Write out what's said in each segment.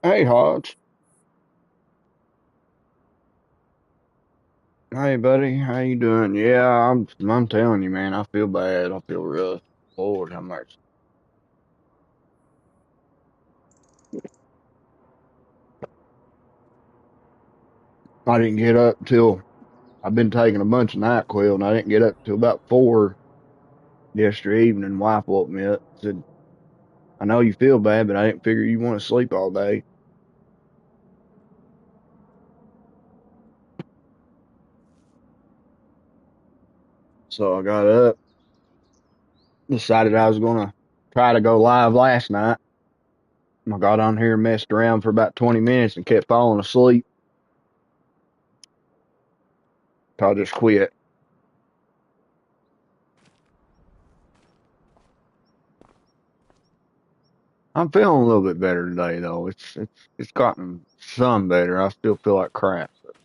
Hey Hodge. Hey buddy, how you doing? Yeah, I'm telling you, man, I feel bad. I feel rough. Lord have mercy. I didn't get up till I've been taking a bunch of NyQuil and I didn't get up till about 4 yesterday evening. Wife woke me up, said, I know you feel bad, but I didn't figure you want to sleep all day. So I got up, decided I was gonna try to go live last night. I got on here and messed around for about 20 minutes and kept falling asleep. So I just quit. I'm feeling a little bit better today, though. It's gotten some better. I still feel like crap, but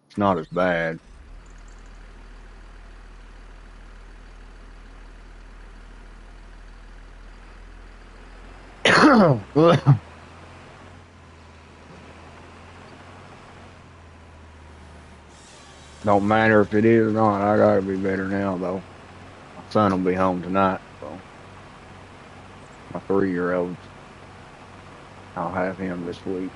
it's not as bad. Don't matter if it is or not. I gotta be better now, though. My son will be home tonight, so my 3-year-old, I'll have him this week.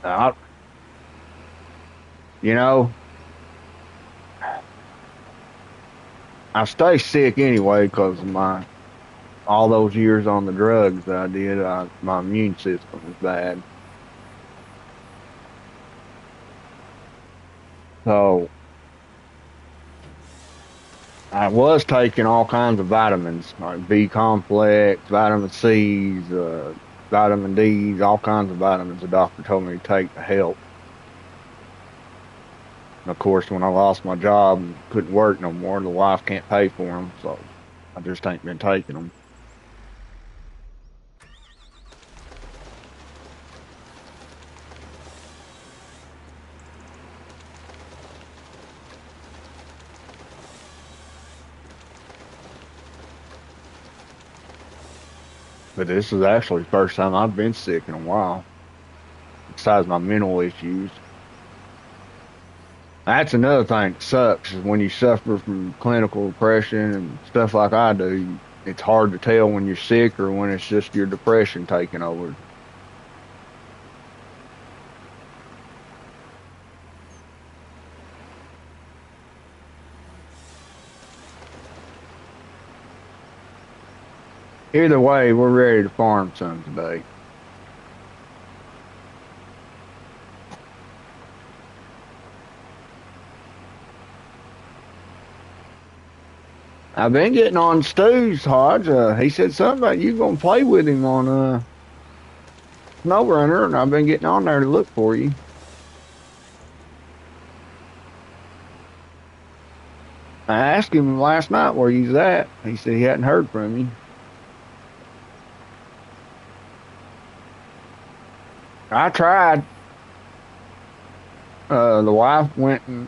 I, you know, I stay sick anyway because of my all those years on the drugs that I did. My immune system is bad, so I was taking all kinds of vitamins, like B complex, vitamin C's, vitamin D's, all kinds of vitamins the doctor told me to take to help. And of course, when I lost my job and couldn't work no more, the wife can't pay for them, so I just ain't been taking them. But this is actually the first time I've been sick in a while, besides my mental issues. That's another thing that sucks is when you suffer from clinical depression and stuff like I do. It's hard to tell when you're sick or when it's just your depression taking over. Either way, we're ready to farm some today. I've been getting on Stu's Hodge. He said something about you gonna play with him on Snow Runner, and I've been getting on there to look for you. I asked him last night where he's at. He said he hadn't heard from you. I tried. The wife went and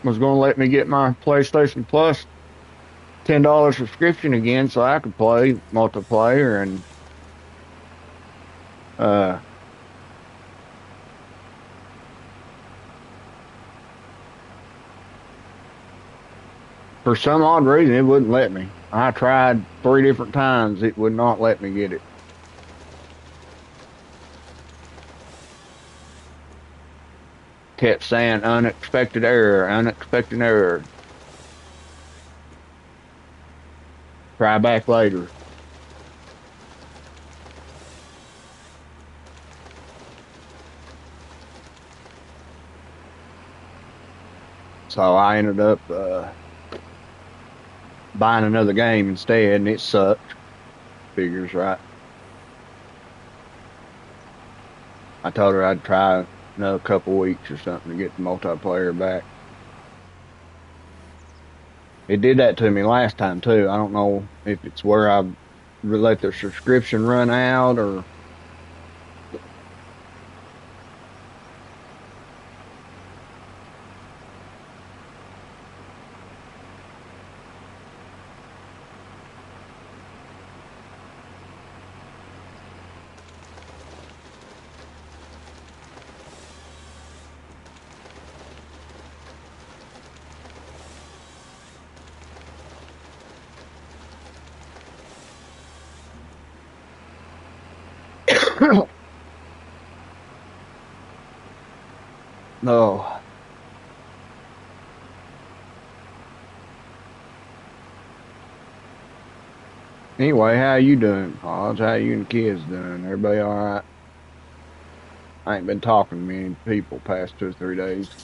was gonna let me get my PlayStation Plus $10 subscription again so I could play multiplayer and uh for some odd reason it wouldn't let me. I tried 3 different times, it would not let me get it. Kept saying unexpected error, unexpected error. Try back later. So I ended up buying another game instead, and it sucked. Figures right. I told her I'd try another couple weeks or something to get the multiplayer back. It did that to me last time too. I don't know if it's where I let their subscription run out or no. Anyway, how you doing, Podge? How you and the kids doing? Everybody all right? I ain't been talking to many people past 2 or 3 days.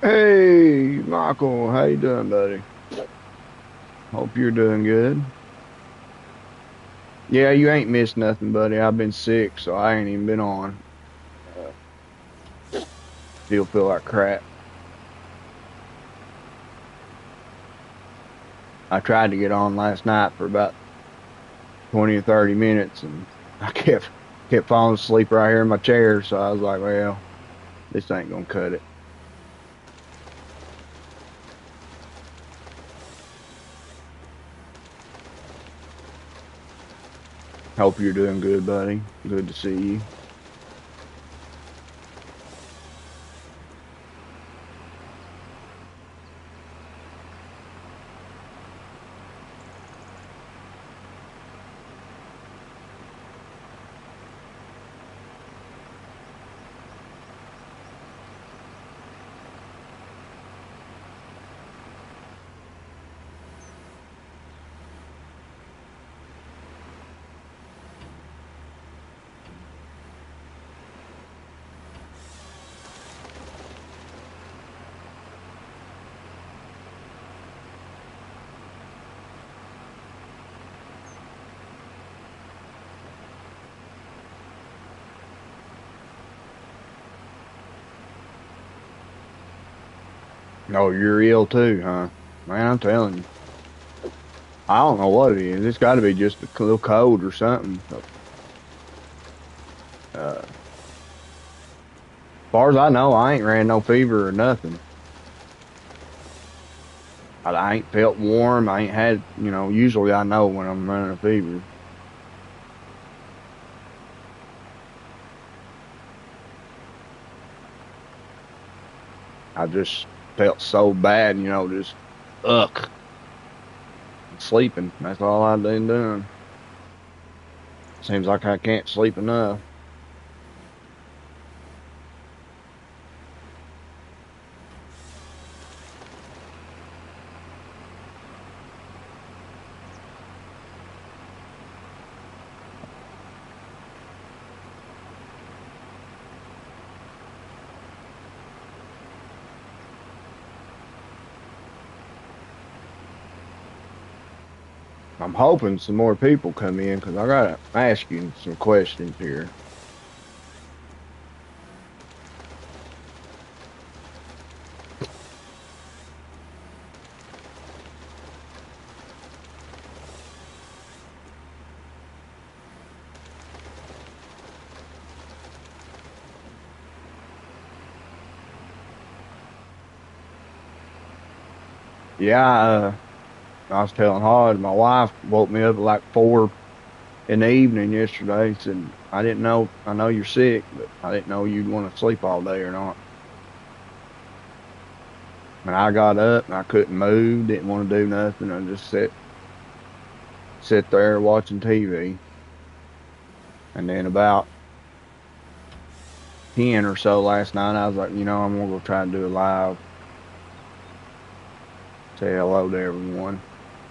Hey, Michael, how you doing, buddy? Hope you're doing good. Yeah, you ain't missed nothing, buddy. I've been sick, so I ain't even been on. Uh, Still feel like crap. I tried to get on last night for about 20 or 30 minutes, and I kept falling asleep right here in my chair. So I was like, well, this ain't gonna cut it. Hope you're doing good, buddy. Good to see you. Oh, you're ill too, huh? Man, I'm telling you. I don't know what it is. It's got to be just a little cold or something. As far as I know, I ain't ran no fever or nothing. I ain't felt warm. I ain't had, usually I know when I'm running a fever. I just felt so bad, just ugh, sleeping. That's all I've been doing. Seems like I can't sleep enough. I'm hoping some more people come in because I gotta ask you some questions here. Yeah, I was telling Hod, my wife woke me up at like 4 in the evening yesterday. Said, I didn't know, I know you're sick, but I didn't know you'd want to sleep all day or not. And I got up and I couldn't move, didn't want to do nothing. I just sit there watching TV. And then about 10 or so last night. I was like, you know, I'm gonna go try and do a live. Say hello to everyone.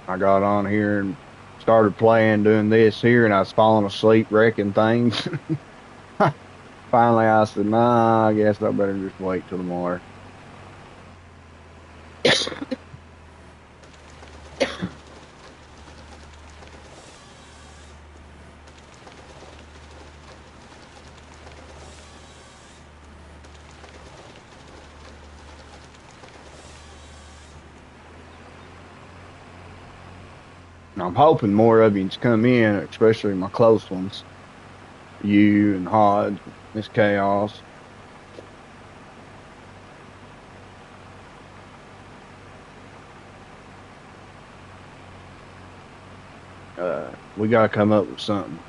I got on here and started playing, doing this here, and I was falling asleep, wrecking things. Finally, I said, nah, I guess I better just wait till tomorrow. And I'm hoping more of you come in, especially my close ones. You and Hodge, Miss Chaos. We got to come up with something.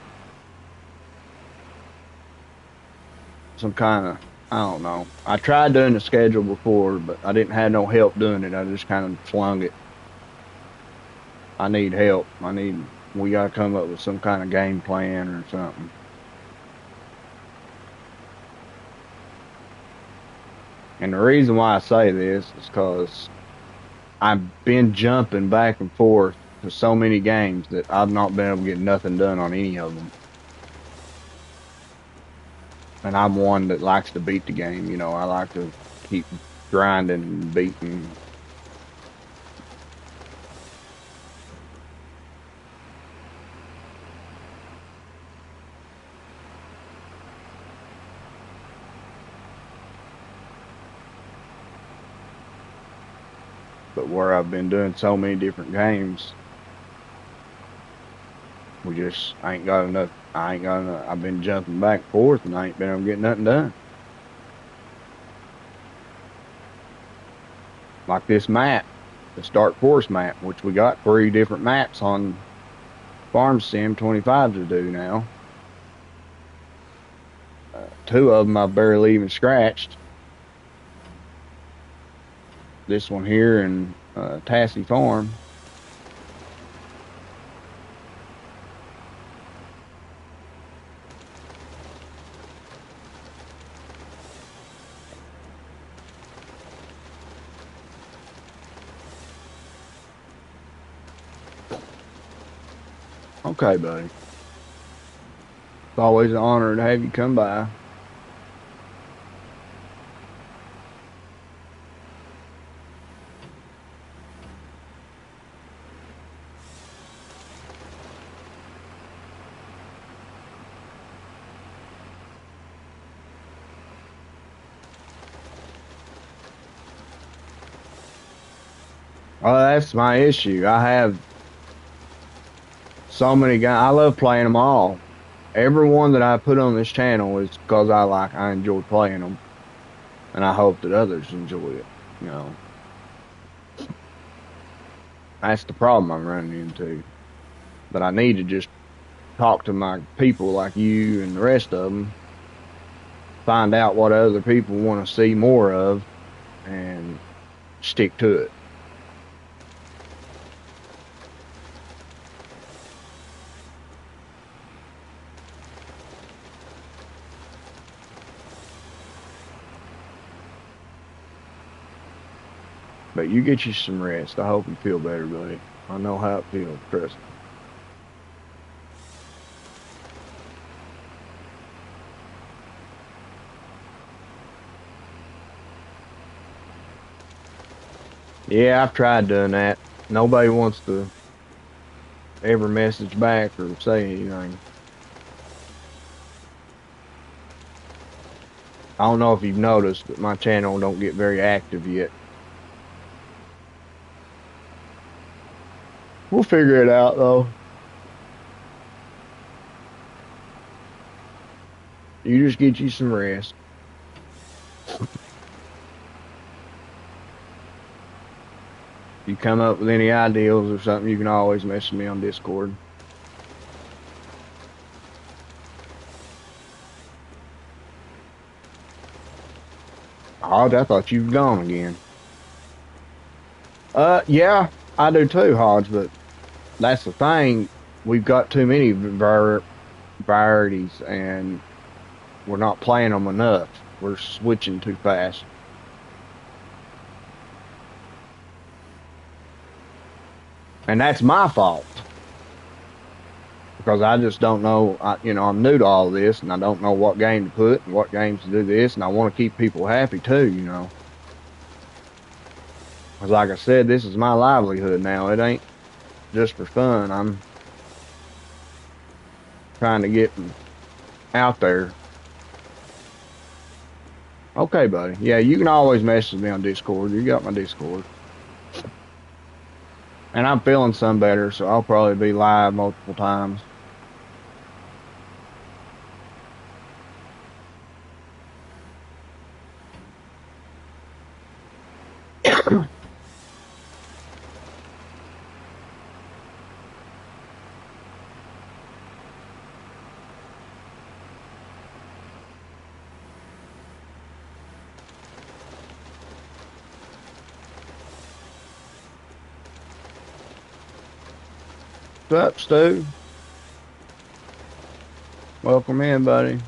Some kind of, I don't know. I tried doing the schedule before, but I didn't have no help doing it. I just kind of flung it. I need help. We got to come up with some kind of game plan or something. And the reason why I say this is because I've been jumping back and forth to so many games that I've not been able to get nothing done on any of them. And I'm one that likes to beat the game. You know, I like to keep grinding and beating. But where I've been doing so many different games, I ain't got enough. I ain't got enough. I've been jumping back and forth and I ain't been able to get nothing done. Like this map, the Stark Forest map, which we got 3 different maps on Farm Sim 25 to do now. 2 of them I've barely even scratched. This one here and Tassie Farm. Okay, buddy. It's always an honor to have you come by. Well, that's my issue. I have so many guys. I love playing them all. Every one that I put on this channel is because I enjoy playing them, and I hope that others enjoy it. You know, that's the problem I'm running into. But I need to just talk to my people like you and the rest of them, find out what other people want to see more of, and stick to it. But you get you some rest. I hope you feel better, buddy. I know how it feels, trust me. Yeah, I've tried doing that. Nobody wants to ever message back or say anything. I don't know if you've noticed, but my channel don't get very active yet. We'll figure it out though. You just get you some rest. If you come up with any ideas or something, you can always message me on Discord. Oh, I thought you'd gone again. Yeah, I do too, Hodge, but that's the thing. We've got too many varieties, and we're not playing them enough. We're switching too fast. And that's my fault because I just don't know. I'm new to all this and I don't know what game to put and what games to do this. And I want to keep people happy too. Because like I said, this is my livelihood now. It ain't just for fun. I'm trying to get out there. Okay, buddy. Yeah, you can always message me on Discord. You got my Discord. And I'm feeling some better, so I'll probably be live multiple times. What's up, Stu? Welcome in, buddy.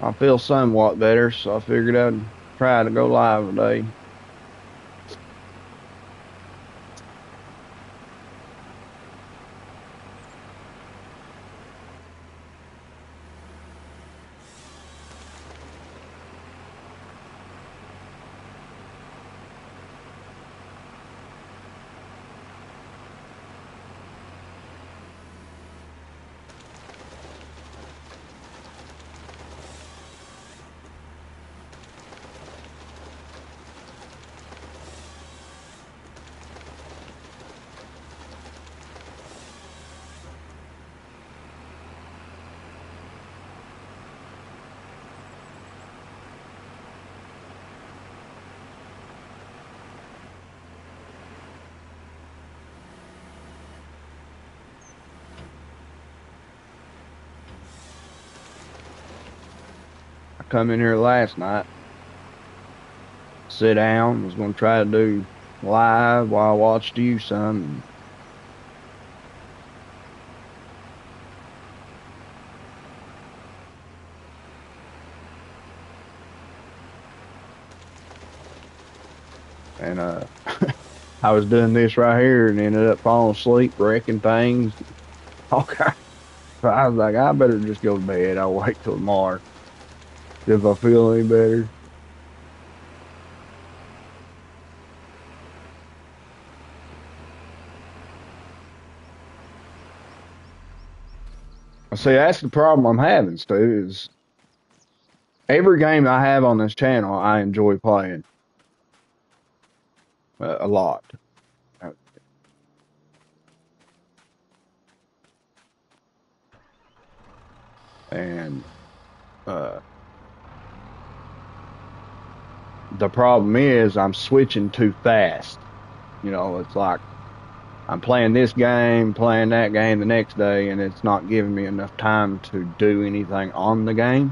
I feel somewhat better, so I figured I'd try to go live today. I come in here last night, sit down, was going to try to do live while I watched you some. And I was doing this right here and ended up falling asleep, wrecking things. Okay. So I was like, I better just go to bed. I'll wait till tomorrow if I feel any better. See, that's the problem I'm having, Stu, is every game I have on this channel, I enjoy playing a lot. And uh, the problem is I'm switching too fast. It's like I'm playing this game, playing that game the next day, and it's not giving me enough time to do anything on the game.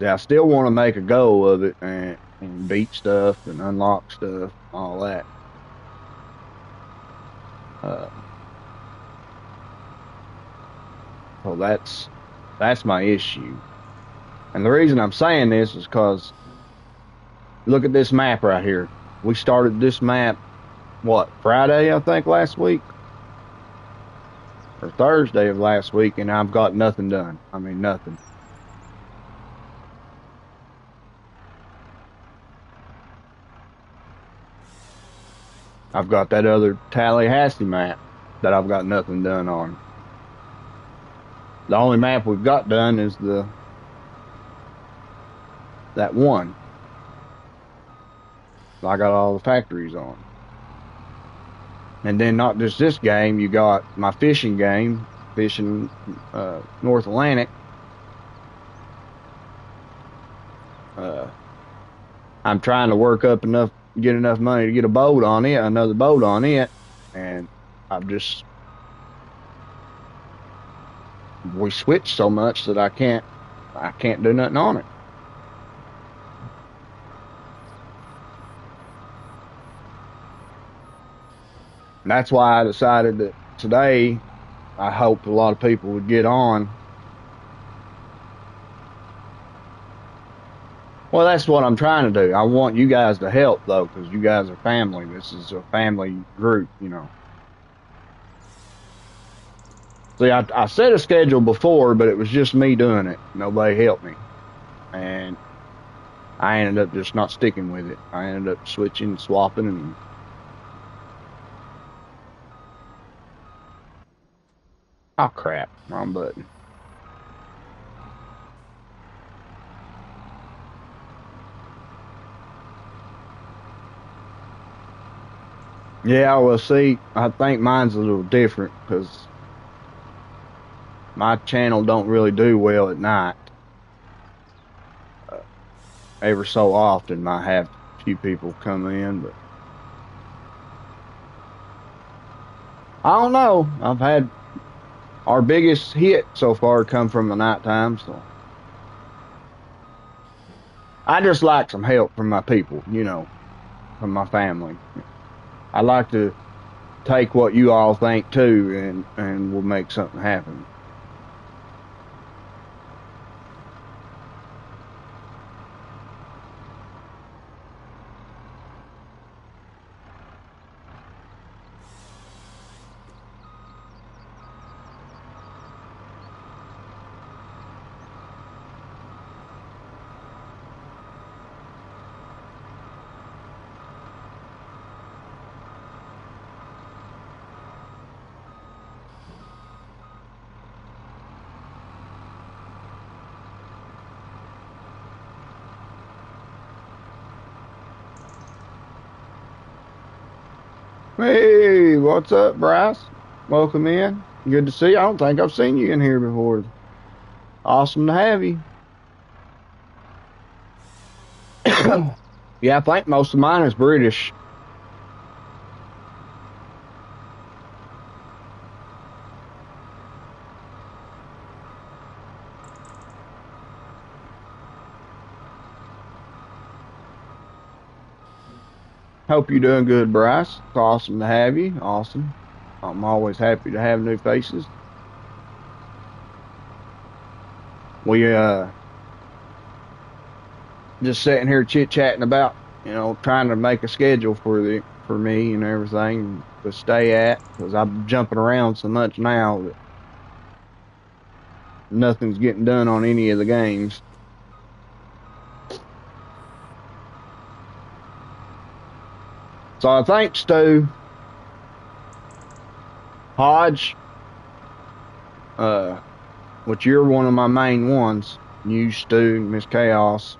See, I still want to make a go of it and beat stuff and unlock stuff, all that. So that's my issue. And the reason I'm saying this is because look at this map right here. We started this map, what, Friday, I think, last week? Or Thursday of last week, and I've got nothing done. I mean, nothing. I've got that other Tallahassee map that I've got nothing done on. The only map we've got done is that one. I got all the factories on. And then not just this game, you got my fishing game, fishing North Atlantic. I'm trying to work up get enough money to get another boat on it, and we switched so much that I can't do nothing on it. That's why I decided that today I hoped a lot of people would get on. Well, that's what I'm trying to do. I want you guys to help though, because you guys are family. This is a family group, you know. See, I set a schedule before, but it was just me doing it. Nobody helped me. And I ended up just not sticking with it. I ended up switching, swapping, and oh crap, wrong button. Yeah, well, see, I think mine's a little different because my channel don't really do well at night. Uh, Ever so often, I have a few people come in, but I don't know. I've had our biggest hit so far come from the nighttime, so I just like some help from my people, you know, from my family. I like to take what you all think too, and we'll make something happen. Hey, what's up, Bryce? Welcome in. Good to see you. I don't think I've seen you in here before. Awesome to have you. Yeah, I think most of mine is British. Hope you're doing good, Bryce. It's awesome to have you. Awesome. I'm always happy to have new faces. We just sitting here chit chatting about, you know, trying to make a schedule for me and everything to stay at because I'm jumping around so much now that nothing's getting done on any of the games. So I think Stu, Hodge, uh, which you're one of my main ones, you, Stu, Miss Chaos.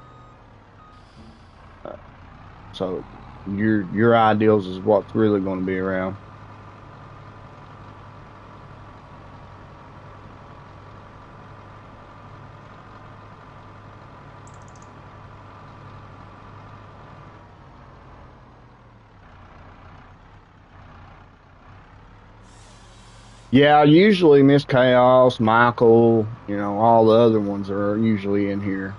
Uh, so your ideals is what's really going to be around. Yeah, usually Miss Chaos, Michael, you know, all the other ones are usually in here.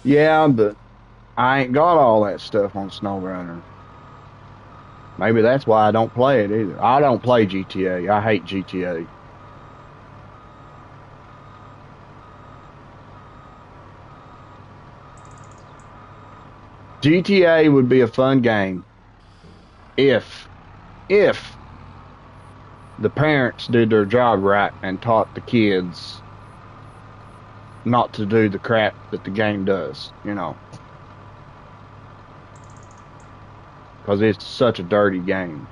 Yeah, but I ain't got all that stuff on SnowRunner. Maybe that's why I don't play it either. I don't play GTA. I hate GTA. GTA would be a fun game if if the parents did their job right and taught the kids not to do the crap that the game does, you know, because it's such a dirty game.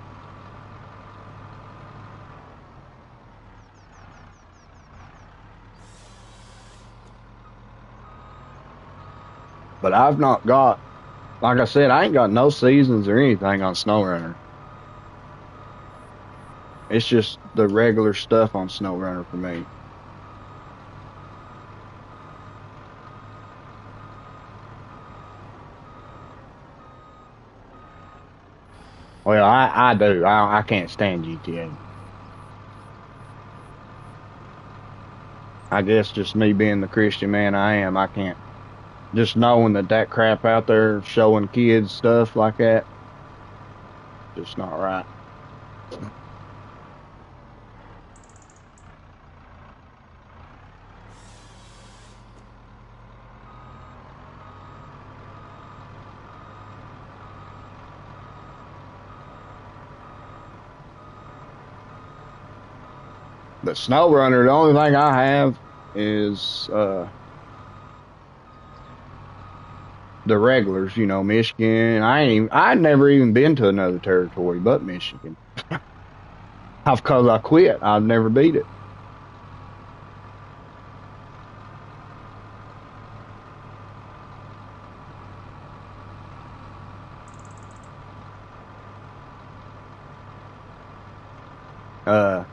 But I've not got, like I said, I ain't got no seasons or anything on SnowRunner. It's just the regular stuff on SnowRunner for me. Well, I do. I can't stand GTA. I guess just me being the Christian man I am, I can't. Just knowing that crap out there showing kids stuff like that, just not right. But SnowRunner, the only thing I have is the regulars, Michigan. I'd never even been to another territory but Michigan. Cause I quit. I've never beat it. Uh,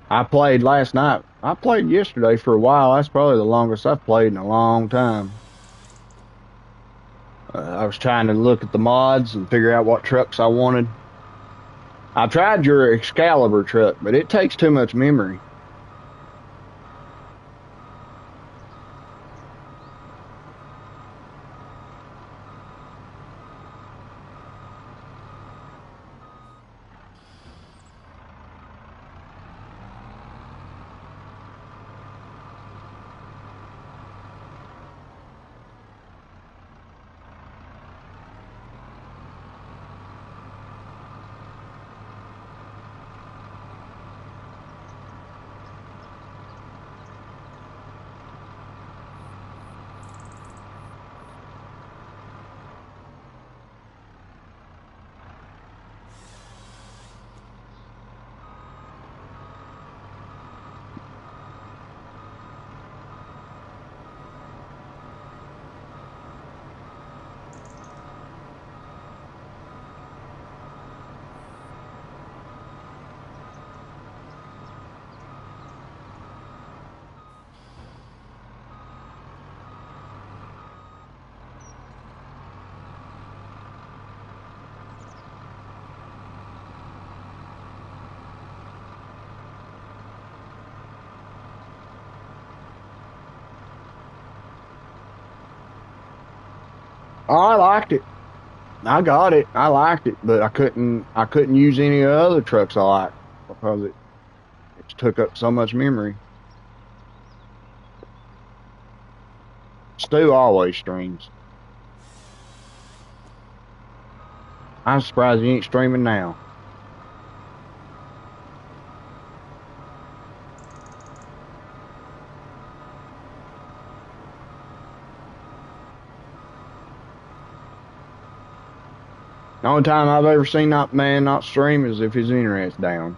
I played last night. I played yesterday for a while. That's probably the longest I've played in a long time. I was trying to look at the mods and figure out what trucks I wanted. I tried your Excalibur truck, but it takes too much memory. I liked it. I got it. I liked it, but I couldn't use any other trucks I liked because it took up so much memory. Stu always streams. I'm surprised he ain't streaming now. The only time I've ever seen that man not stream is if his internet's down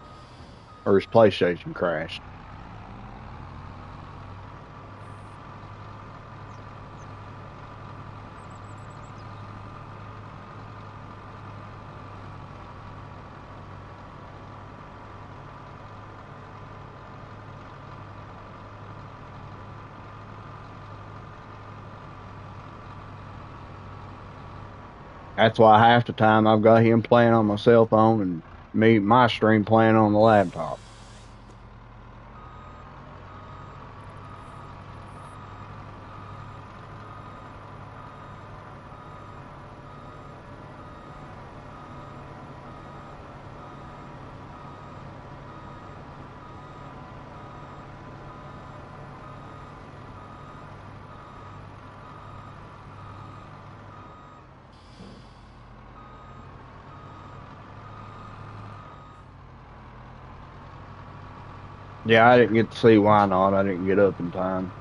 or his PlayStation crashed. That's why half the time I've got him playing on my cell phone and my stream playing on the laptop. Yeah, I didn't get to see why not. I didn't get up in time.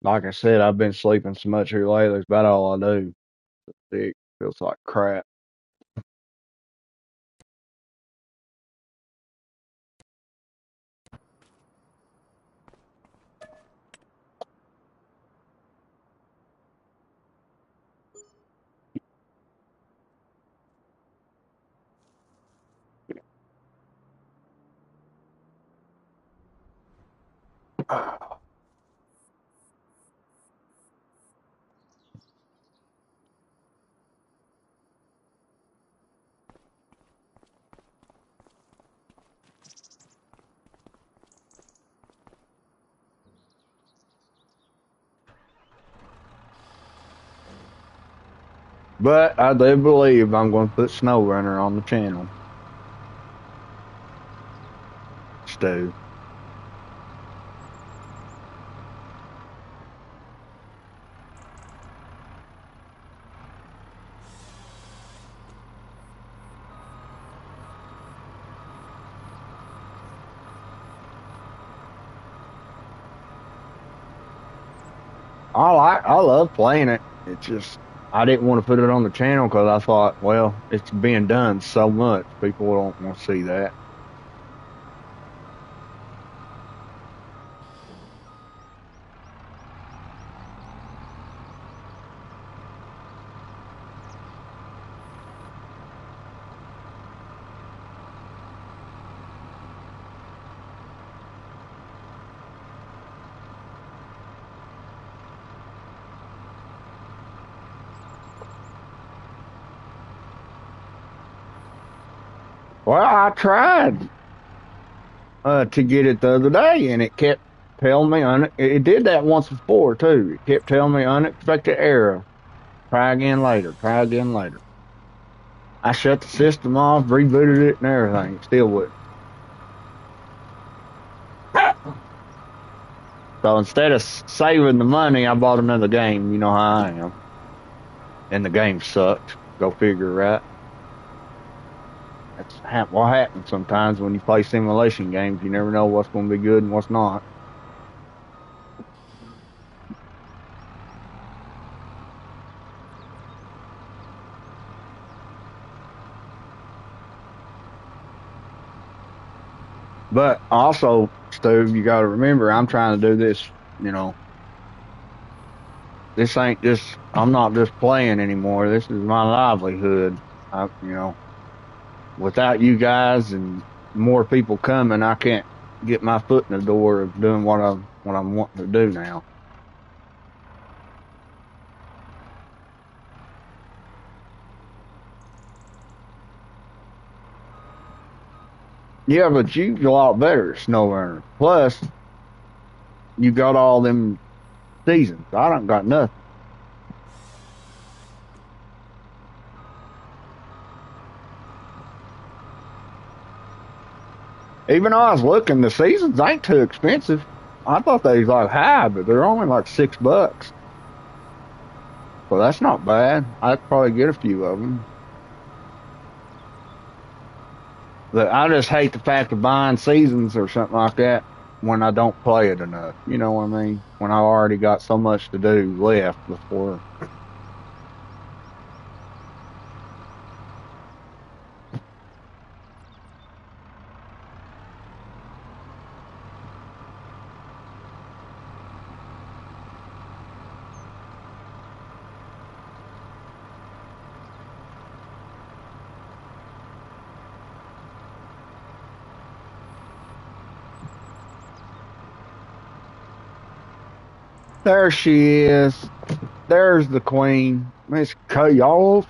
Like I said, I've been sleeping so much here lately. It's about all I do. Sick. Feels like crap. But I do believe I'm going to put Snow Runner on the channel. Stu. I love playing it. It's just I didn't want to put it on the channel because I thought, well, it's being done so much, people don't want to see that. Well, I tried to get it the other day, and it kept telling me it did that once before too. It kept telling me unexpected error. Try again later. Try again later. I shut the system off, rebooted it, and everything. It still wouldn't. So instead of saving the money, I bought another game. You know how I am. And the game sucked. Go figure, right? That's what happens sometimes when you play simulation games. You never know what's going to be good and what's not. But also, Stu, you got to remember, I'm trying to do this, you know, this ain't just, I'm not just playing anymore. This is my livelihood. You know, without you guys and more people coming, I can't get my foot in the door of doing what I'm wanting to do now. Yeah, but you're a lot better at SnowRunner. Plus, you got all them seasons. I don't got nothing. Even though I was looking, the seasons ain't too expensive. I thought they was like high, but they're only like $6. Well, that's not bad. I'd probably get a few of them. But I just hate the fact of buying seasons or something like that when I don't play it enough. You know what I mean? When I already got so much to do left before. There she is. There's the queen, Miss Chaos.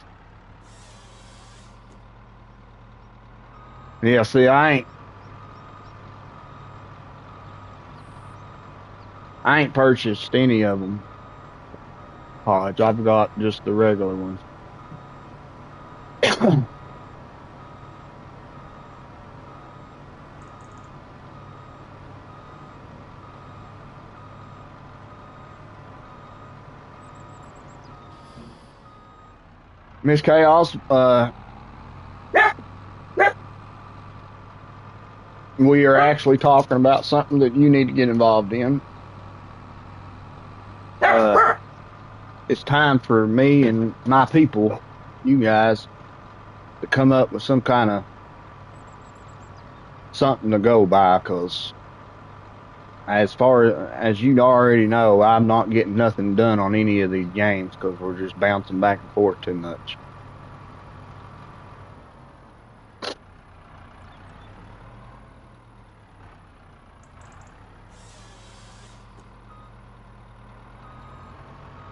Yeah, see, I ain't purchased any of them. Pods. I've got just the regular ones. Miss Chaos, we are actually talking about something that you need to get involved in. it's time for me and my people, you guys, to come up with some kind of something to go by. Because as far as you already know, I'm not getting nothing done on any of these games because we're just bouncing back and forth too much.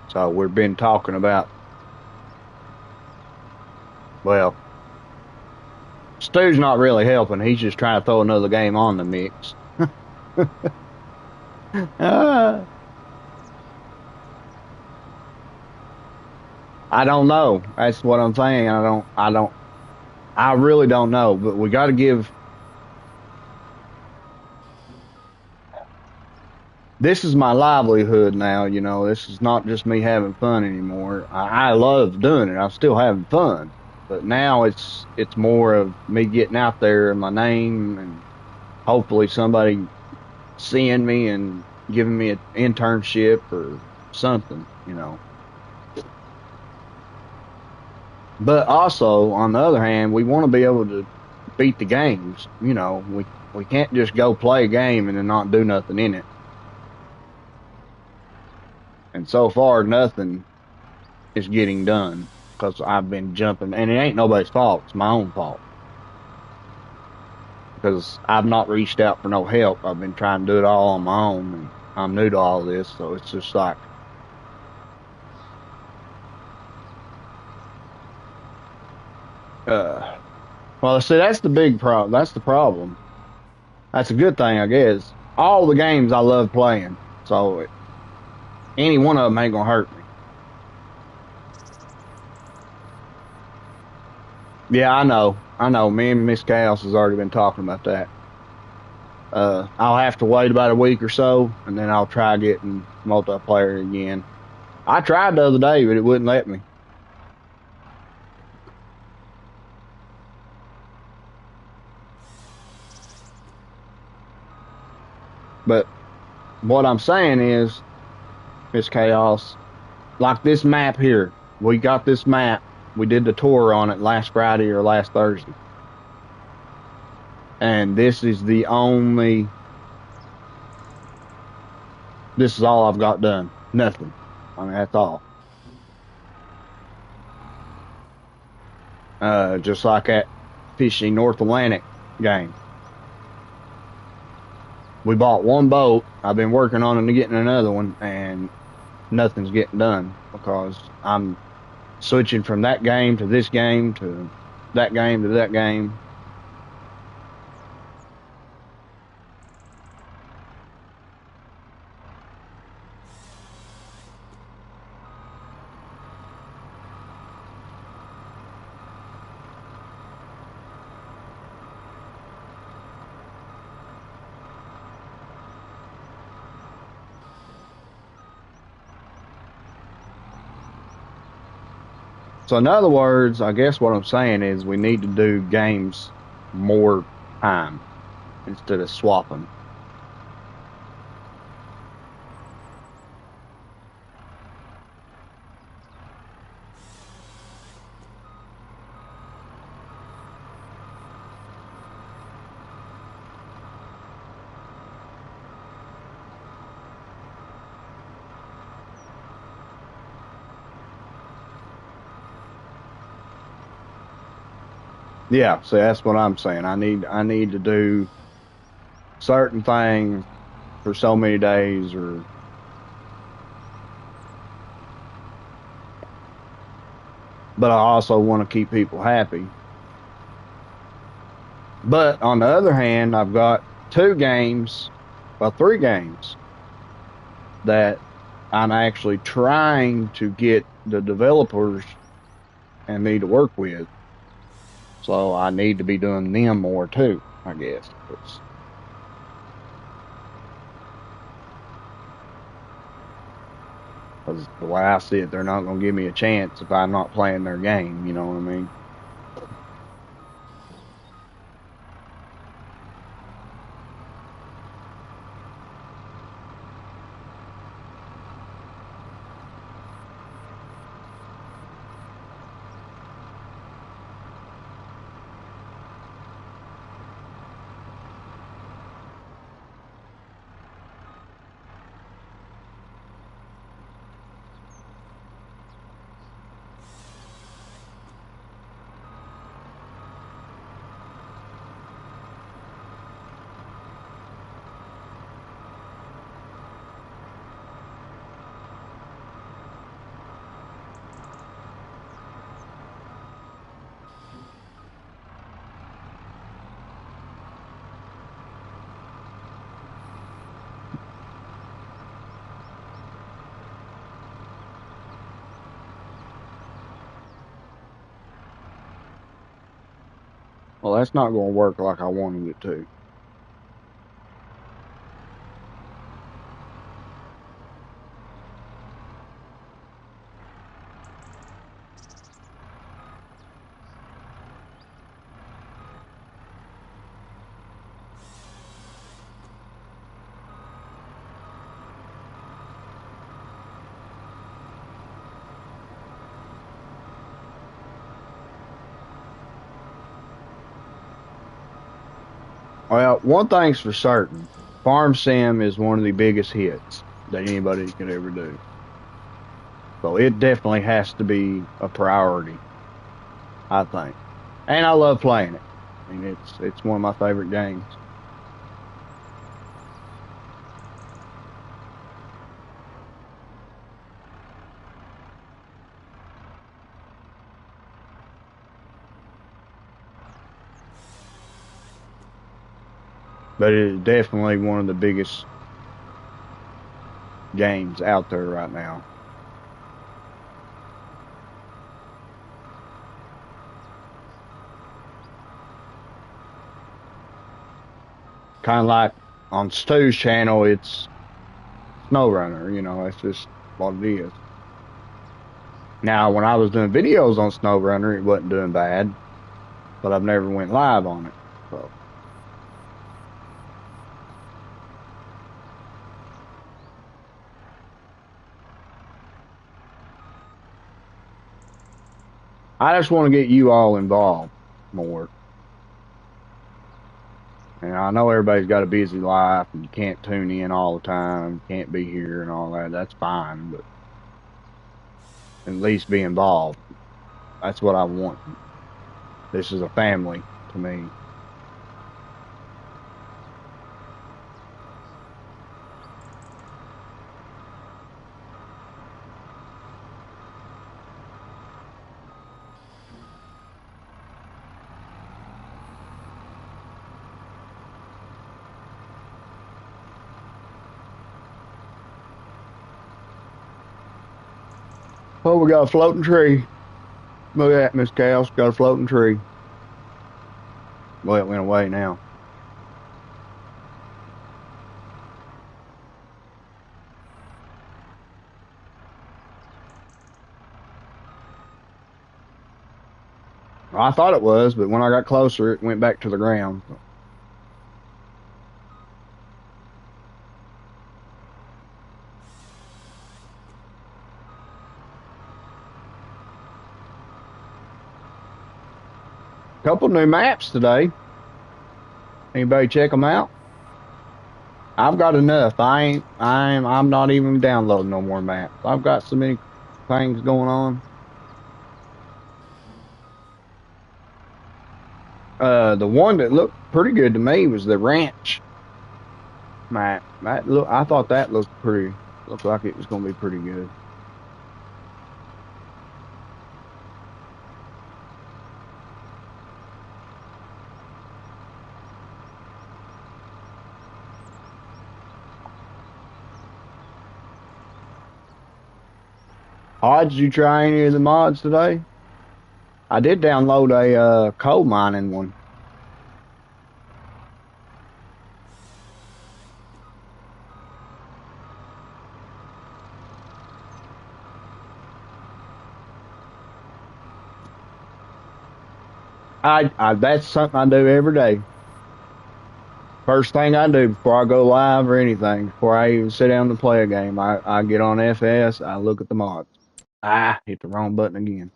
So we've been talking about, well, Stu's not really helping. He's just trying to throw another game on the mix. I don't know. That's what I'm saying. I really don't know, but we got to give, this is my livelihood now. You know, this is not just me having fun anymore. I love doing it. I'm still having fun, but now it's more of me getting out there and my name and hopefully somebody seeing me and giving me an internship or something, you know. But also, on the other hand, we want to be able to beat the games. You know, we can't just go play a game and then not do nothing in it. And so far, nothing is getting done because I've been jumping, and it ain't nobody's fault. It's my own fault because I've not reached out for no help. I've been trying to do it all on my own, and I'm new to all this, so it's just like, well, see, that's the big problem. That's the problem. That's a good thing, I guess. All the games I love playing, so any one of them ain't gonna hurt me. Yeah, I know. I know. Me and Miss Chaos has already been talking about that. I'll have to wait about a week or so, and then I'll try getting multiplayer again. I tried the other day, but it wouldn't let me. But what I'm saying is, Miss Chaos, like this map here, we got this map. We did the tour on it last Friday or last Thursday. And this is all I've got done. Nothing. I mean, that's all. Just like that Fishing North Atlantic game. We bought one boat. I've been working on it getting another one, and nothing's getting done because I'm switching from that game to this game to that game to that game. So in other words, I guess what I'm saying is we need to do games more time instead of swapping. Yeah, so that's what I'm saying. I need to do certain things for so many days or but I also want to keep people happy. But on the other hand, I've got two games, well, three games that I'm actually trying to get the developers and me to work with. So I need to be doing them more too, I guess. Because the way I see it, they're not going to give me a chance if I'm not playing their game. You know what I mean? Well, that's not going to work like I wanted it to. Well, one thing's for certain. Farm Sim is one of the biggest hits that anybody could ever do. So it definitely has to be a priority, I think. And I love playing it. I mean, it's one of my favorite games. But it is definitely one of the biggest games out there right now. Kind of like on Stu's channel, it's SnowRunner. That's just what it is. Now, when I was doing videos on SnowRunner, it wasn't doing bad, but I've never went live on it. So I just want to get you all involved more. And I know everybody's got a busy life and you can't tune in all the time, can't be here and all that. That's fine, but at least be involved. That's what I want. This is a family to me. Oh, we got a floating tree. Look at that, Miss Cal's got a floating tree. Well, it went away now. Well, I thought it was, but when I got closer, it went back to the ground. So. Couple new maps today. Anybody check them out? I've got enough. I'm not even downloading no more maps. I've got so many things going on. The one that looked pretty good to me was the ranch map. I thought that looked like it was going to be pretty good. Did you try any of the mods today? I did download a coal mining one. I that's something I do every day. First thing I do before I go live or anything, before I even sit down to play a game, I get on FS, I look at the mods. Hit the wrong button again.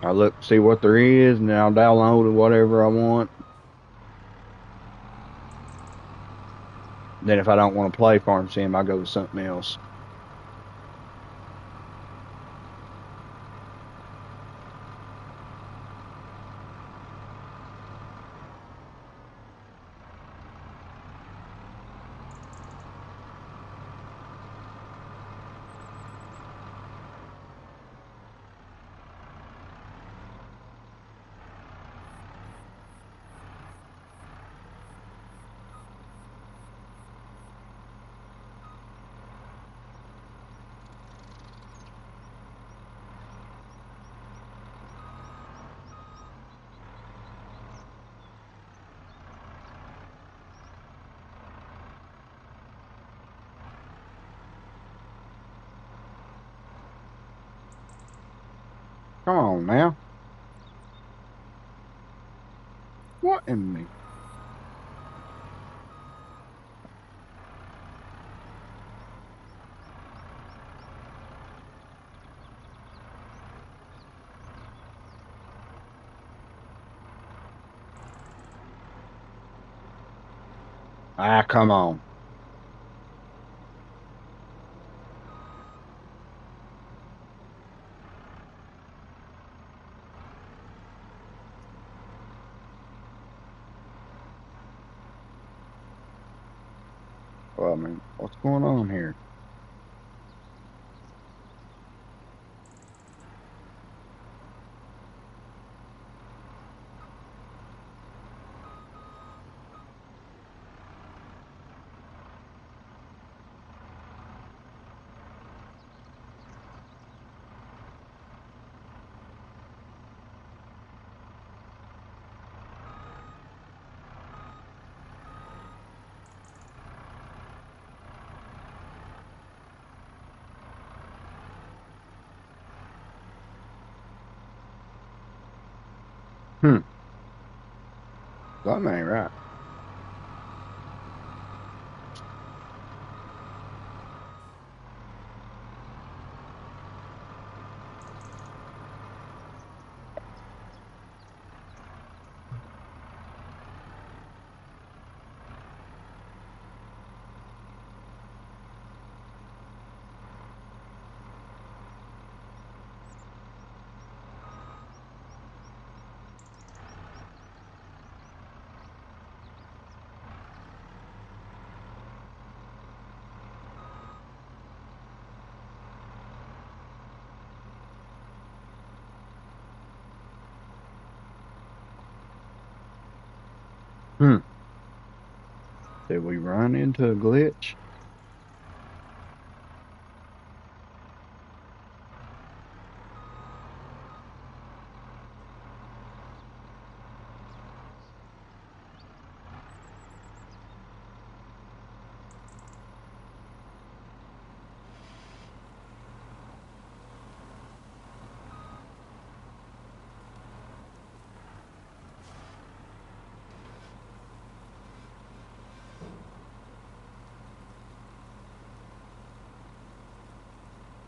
I look, see what there is, and then I'll download whatever I want. Then if I don't want to play Farm Sim, I go to something else. Come on now. What in the... Ah, come on. Well, I mean, what's going on here? Hmm. Something ain't right. Hmm. Did we run into a glitch?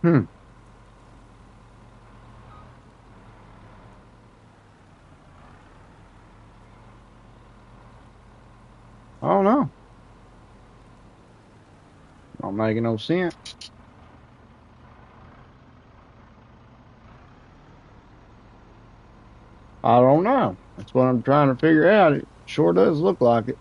Hmm. I don't know. Not making no sense. I don't know. That's what I'm trying to figure out. It sure does look like it.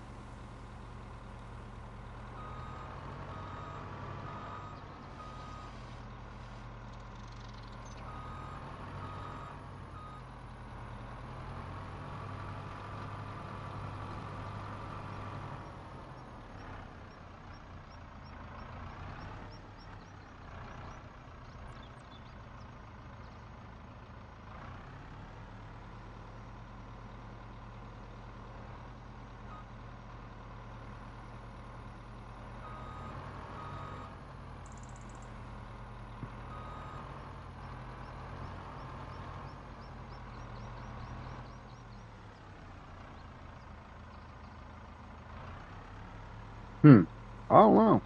Hmm. I don't know.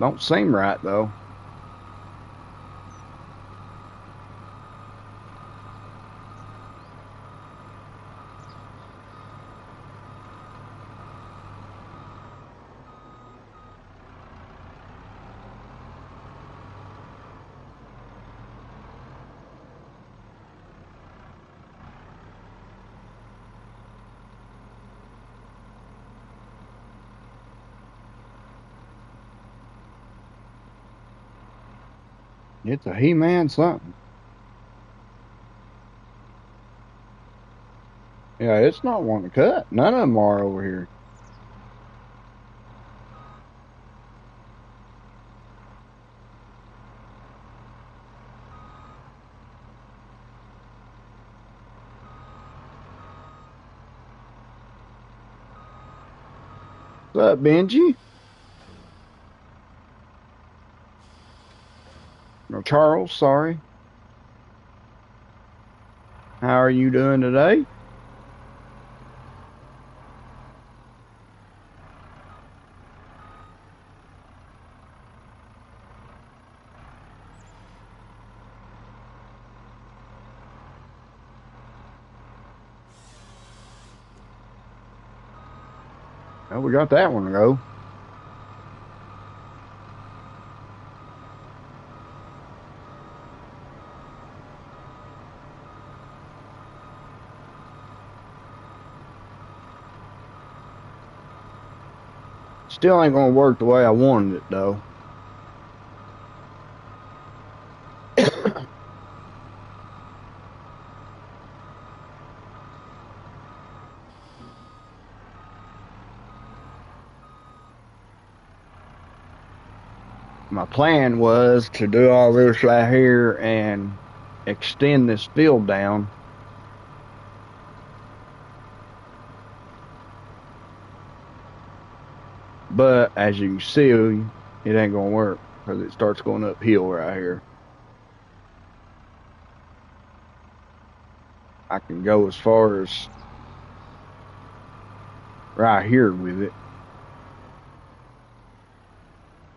Don't seem right though. It's a He-Man something. Yeah, it's not wanting to cut. None of them are over here. What's up, Benji? Charles, sorry. How are you doing today? Oh, we got that one to go. Still ain't gonna work the way I wanted it though. My plan was to do all this right here and extend this field down. But as you can see, it ain't gonna work because it starts going uphill right here. I can go as far as right here with it.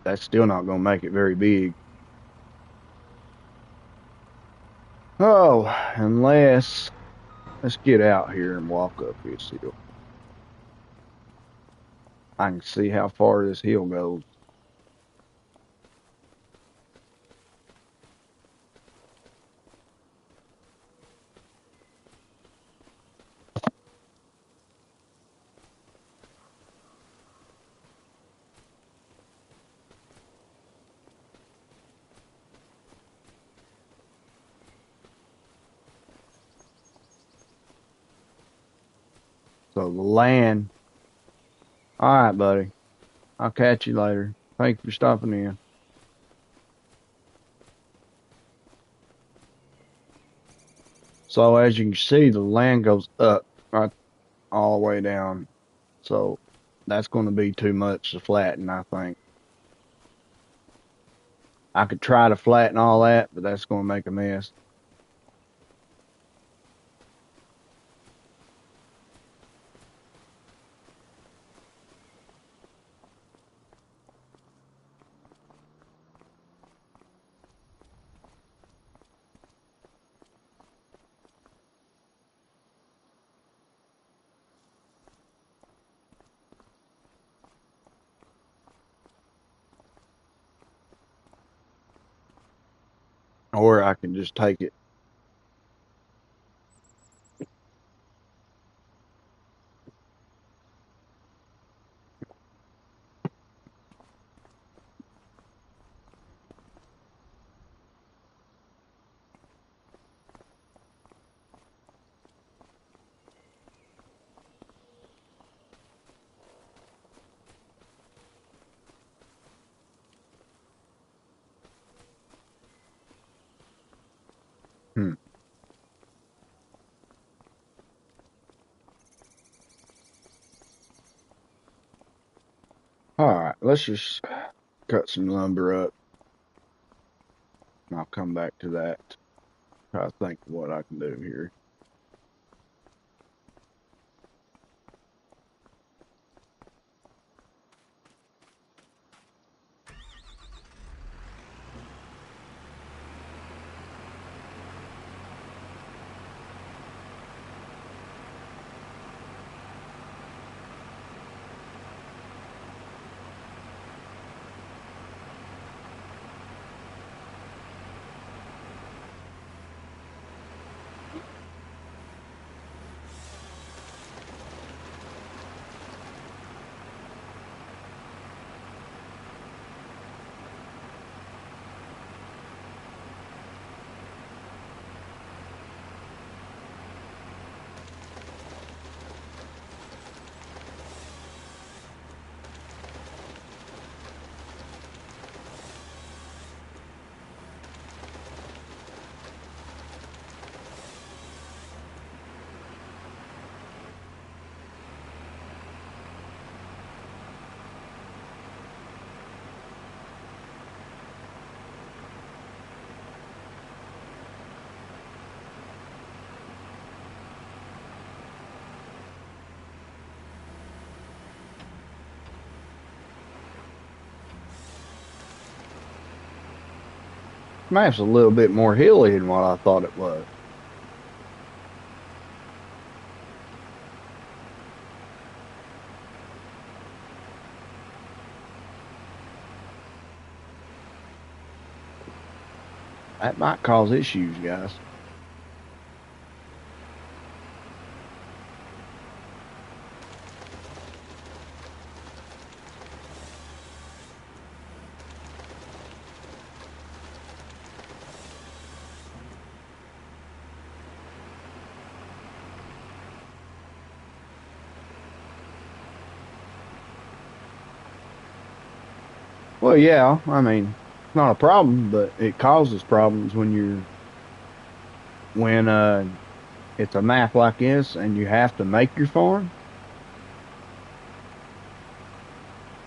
That's still not gonna make it very big. Oh, unless let's get out here and walk up this hill. I can see how far this hill goes. So the land. All right, buddy. I'll catch you later. Thank you for stopping in. So as you can see, the land goes up right all the way down. So that's going to be too much to flatten, I think. I could try to flatten all that, but that's going to make a mess. Or I can just take it. Hmm. All right, let's just cut some lumber up, and I'll come back to that. Try to think of what I can do here. map's a little bit more hilly than what I thought it was. That might cause issues, guys. Well, yeah, I mean, it's not a problem, but it causes problems when it's a map like this and you have to make your farm,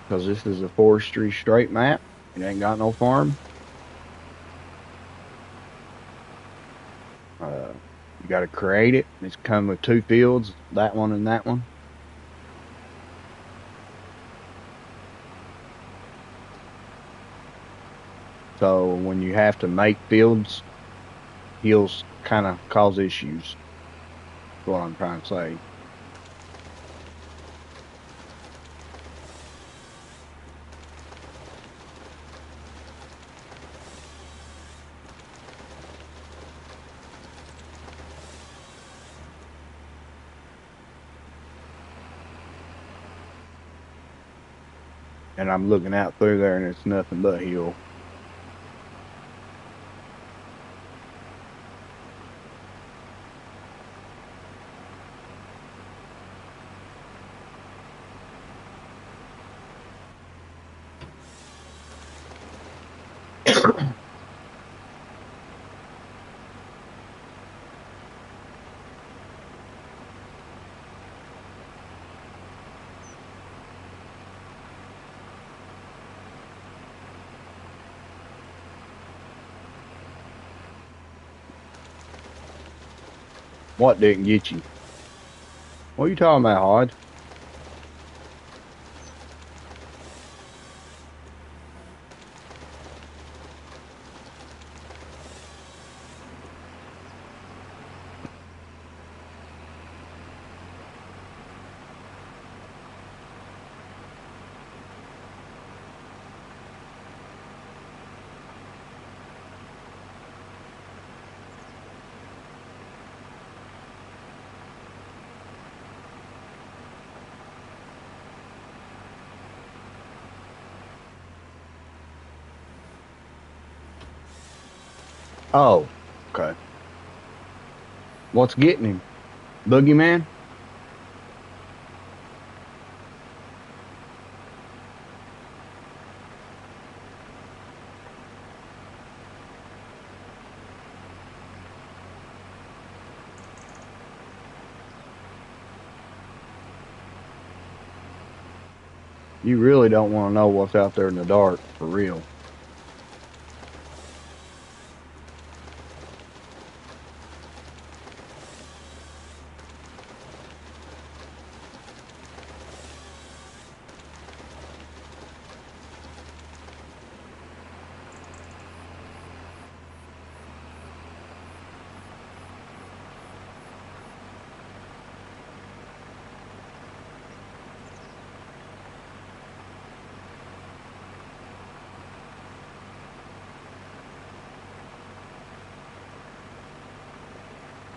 because this is a forestry straight map. It ain't got no farm. You got to create it. It's come with two fields, that one and that one. So when you have to make fields, he'll kind of cause issues. That's what I'm trying to say. And I'm looking out through there and it's nothing but hill. What didn't get you? What are you talking about, Hod? Oh, okay. What's getting him? Boogeyman? You really don't want to know what's out there in the dark, for real.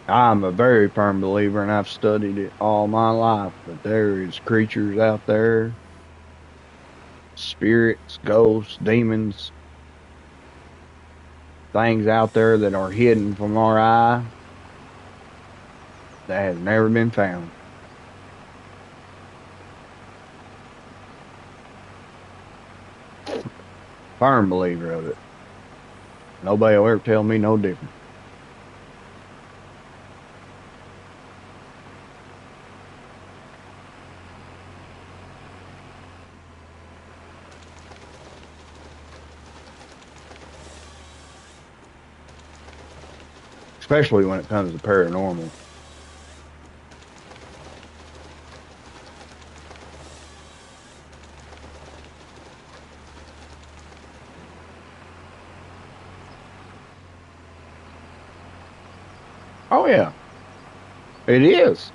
I'm a very firm believer, and I've studied it all my life, that there is creatures out there, spirits, ghosts, demons, things out there that are hidden from our eye that has never been found. Firm believer of it. Nobody will ever tell me no different. Especially when it comes to paranormal. Oh yeah, it is.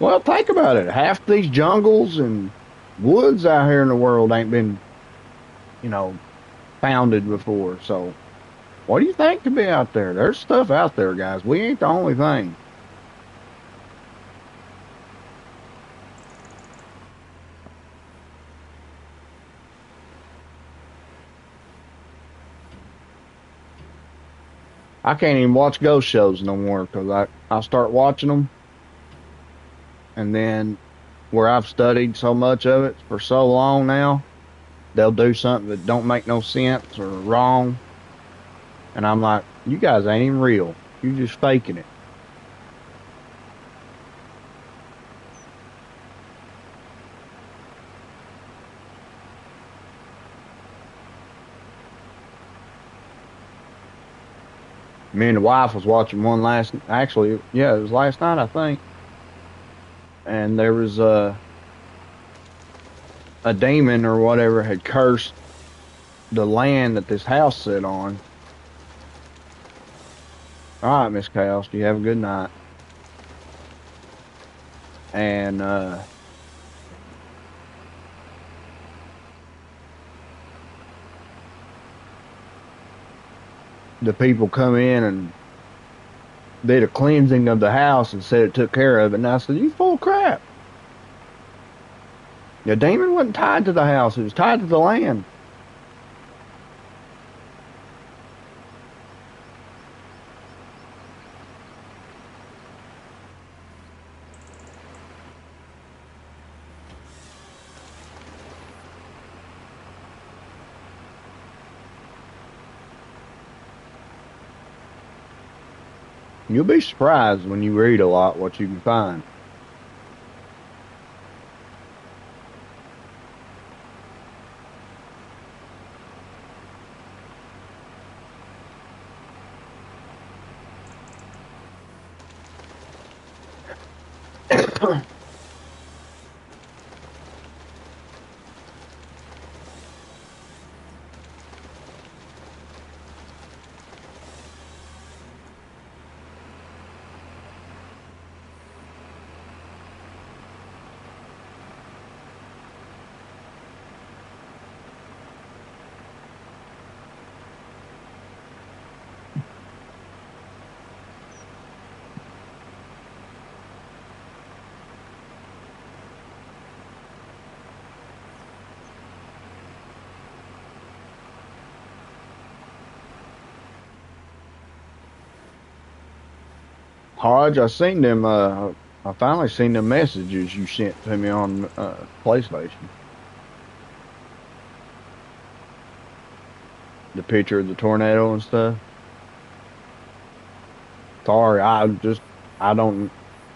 Well, think about it. Half these jungles and woods out here in the world ain't been, you know, founded before. So what do you think could be out there? There's stuff out there, guys. We ain't the only thing. I can't even watch ghost shows no more because I start watching them and then where I've studied so much of it for so long now, they'll do something that don't make no sense or wrong, and I'm like, you guys ain't even real. You just faking it. Me and the wife was watching one actually, yeah, it was last night I think, and there was a demon or whatever had cursed the land that this house sit on. All right, Miss Cows, you have a good night. And the people come in and did a cleansing of the house and said it took care of it. And I said, you full of crap. The demon wasn't tied to the house; it was tied to the land. You'll be surprised when you read a lot what you can find. Hodge, I seen them. I finally seen the messages you sent to me on PlayStation. The picture of the tornado and stuff. Sorry, I don't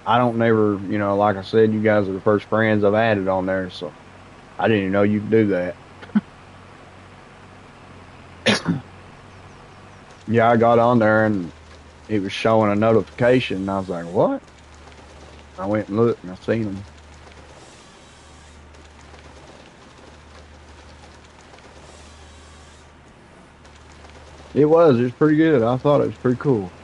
I don't never like I said, you guys are the first friends I've added on there, so I didn't even know you could do that. Yeah, I got on there and it was showing a notification, and I was like, "What?" I went and looked, and I seen them. It was pretty good. I thought it was pretty cool.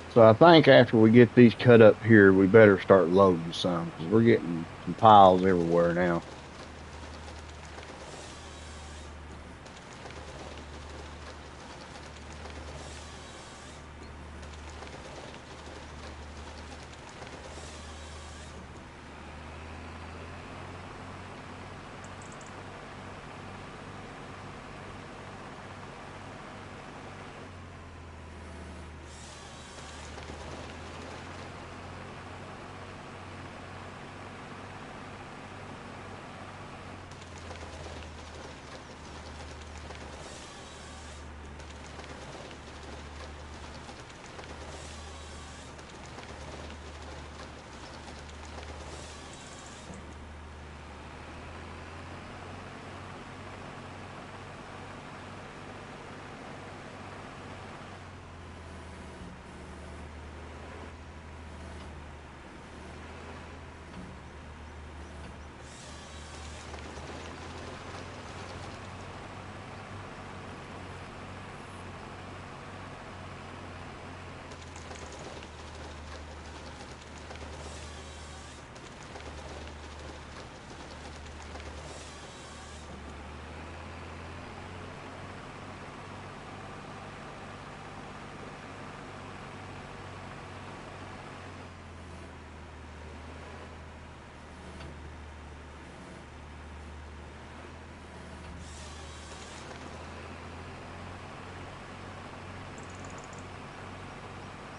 So I think after we get these cut up here, we better start loading some because we're getting some piles everywhere now.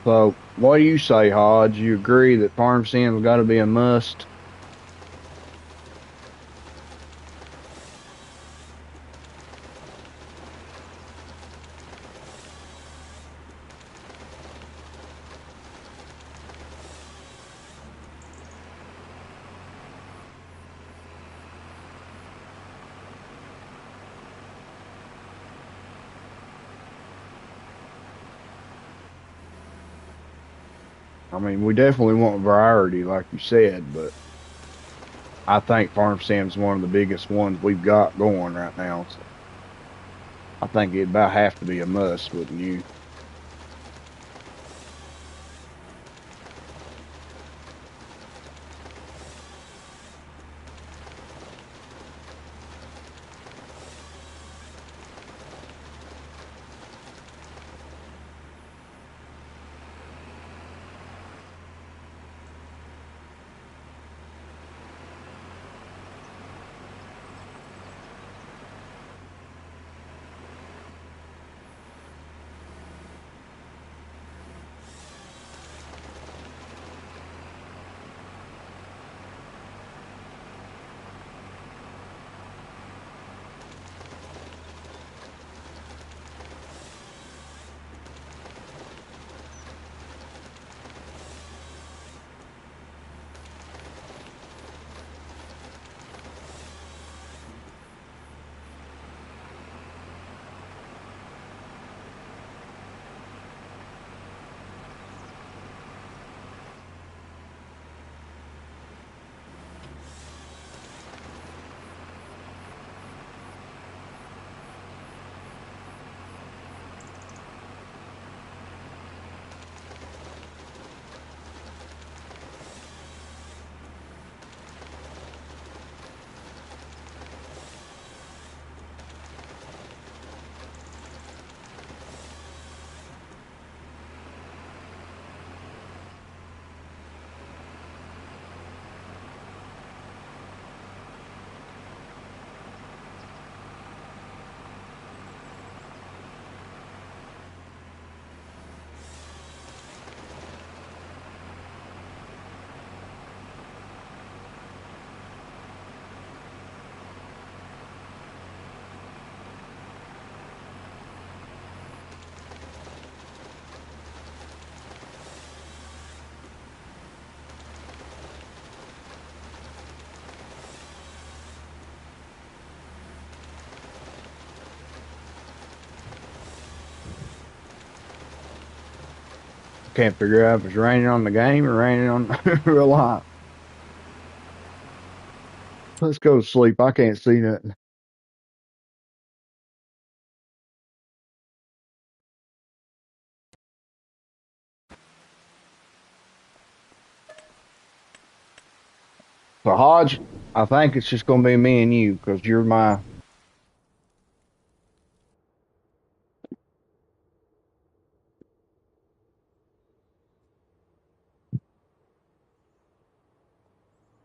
So, what do you say, Hodge? You agree that farm sim's got to be a must? I mean, we definitely want variety, like you said, but I think farm sim's one of the biggest ones we've got going right now. So I think it'd about have to be a must, wouldn't you? Can't figure out if it's raining on the game or raining on real life. Let's go to sleep. I can't see nothing. So, Hodge, I think it's just going to be me and you because you're my.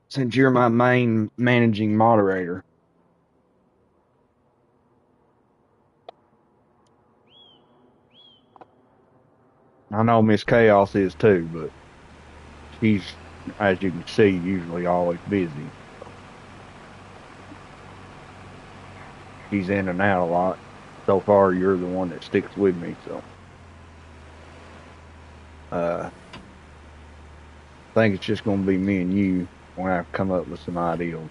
Since you're my main managing moderator. I know Miss Chaos is too, but she's, as you can see, usually always busy. She's in and out a lot. So far, you're the one that sticks with me. So, I think it's just going to be me and you when I come up with some ideas.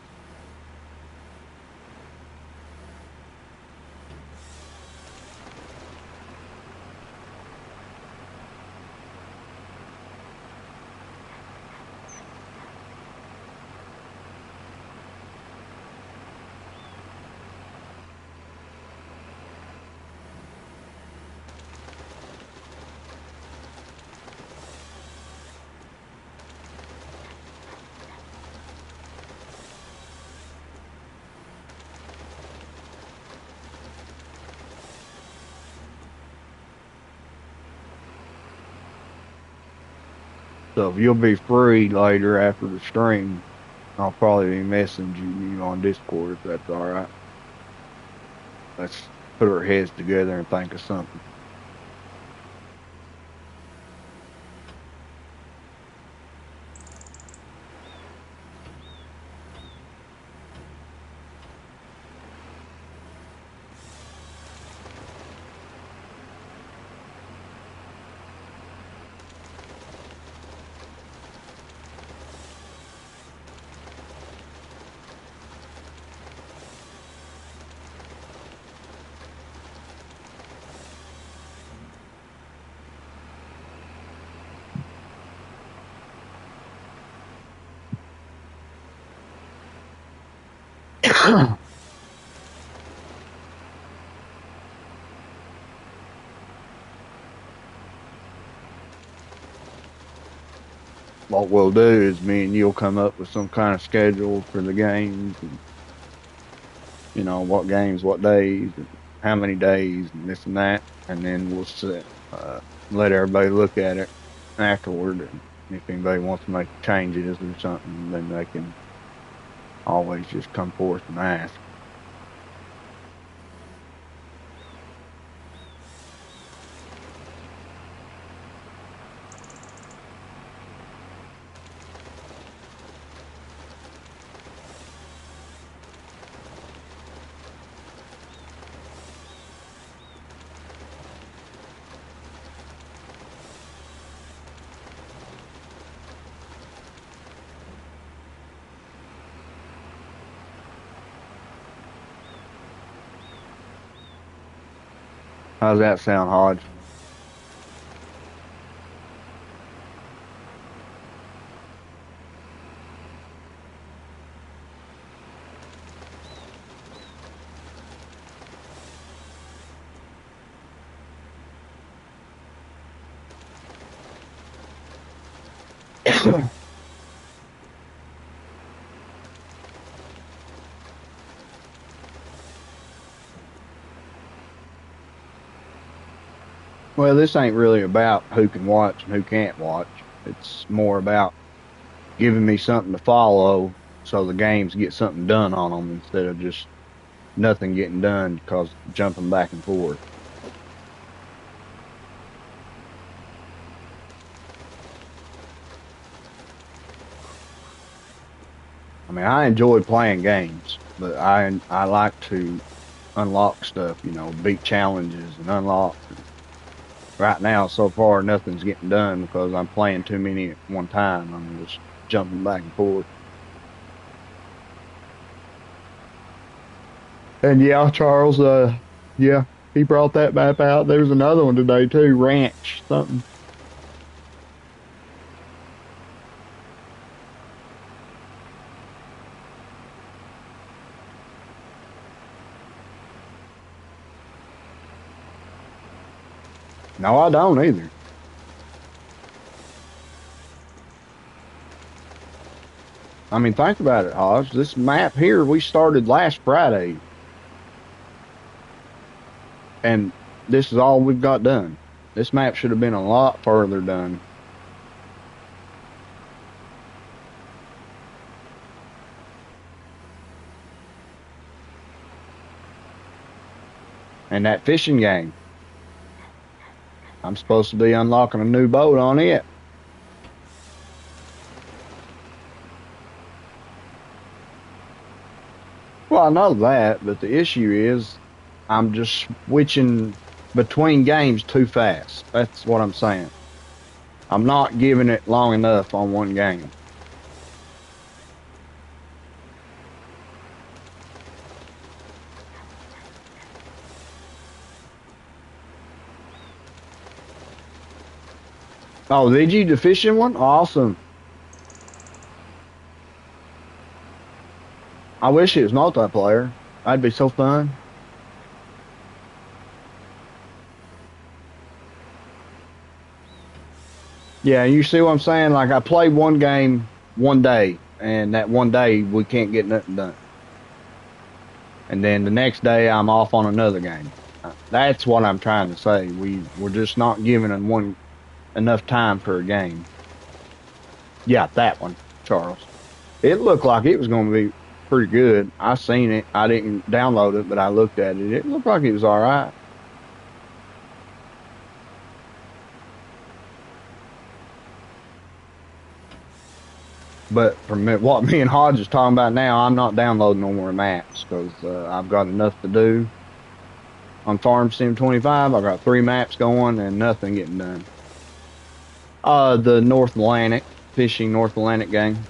So, if you'll be free later after the stream, I'll probably be messaging you on Discord if that's all right. Let's put our heads together and think of something. What we'll do is me and you'll come up with some kind of schedule for the games, and what games, what days, and how many days, and this and that, and then we'll let everybody look at it afterward, and if anybody wants to make changes or something, then they can always just come forth and ask. How's that sound, Hodge? Well, this ain't really about who can watch and who can't watch. It's more about giving me something to follow so the games get something done on them instead of just nothing getting done because jumping back and forth. I mean, I enjoy playing games, but I like to unlock stuff, beat challenges and unlock. Right now, so far, nothing's getting done because I'm playing too many at one time. I'm just jumping back and forth. And yeah, Charles, yeah, he brought that map out. There's another one today too, Ranch something. No, I don't either. I mean, think about it, Hodge. This map here we started last Friday, and this is all we've got done. This map should have been a lot further done. And that fishing game, I'm supposed to be unlocking a new boat on it. Well, I know that, but the issue is I'm just switching between games too fast. That's what I'm saying. I'm not giving it long enough on one game. Oh, did you the fishing one? Awesome. I wish it was multiplayer. That'd be so fun. Yeah, you see what I'm saying? Like I played one game one day, and that one day we can't get nothing done. And then the next day I'm off on another game. That's what I'm trying to say. We're just not giving them one enough time for a game. Yeah, that one, Charles. It looked like it was going to be pretty good. I seen it. I didn't download it, but I looked at it. It looked like it was all right. But from what me and Hodge is talking about now, I'm not downloading no more maps because I've got enough to do on Farm Sim 25. I've got 3 maps going and nothing getting done. The North Atlantic fishing North Atlantic game.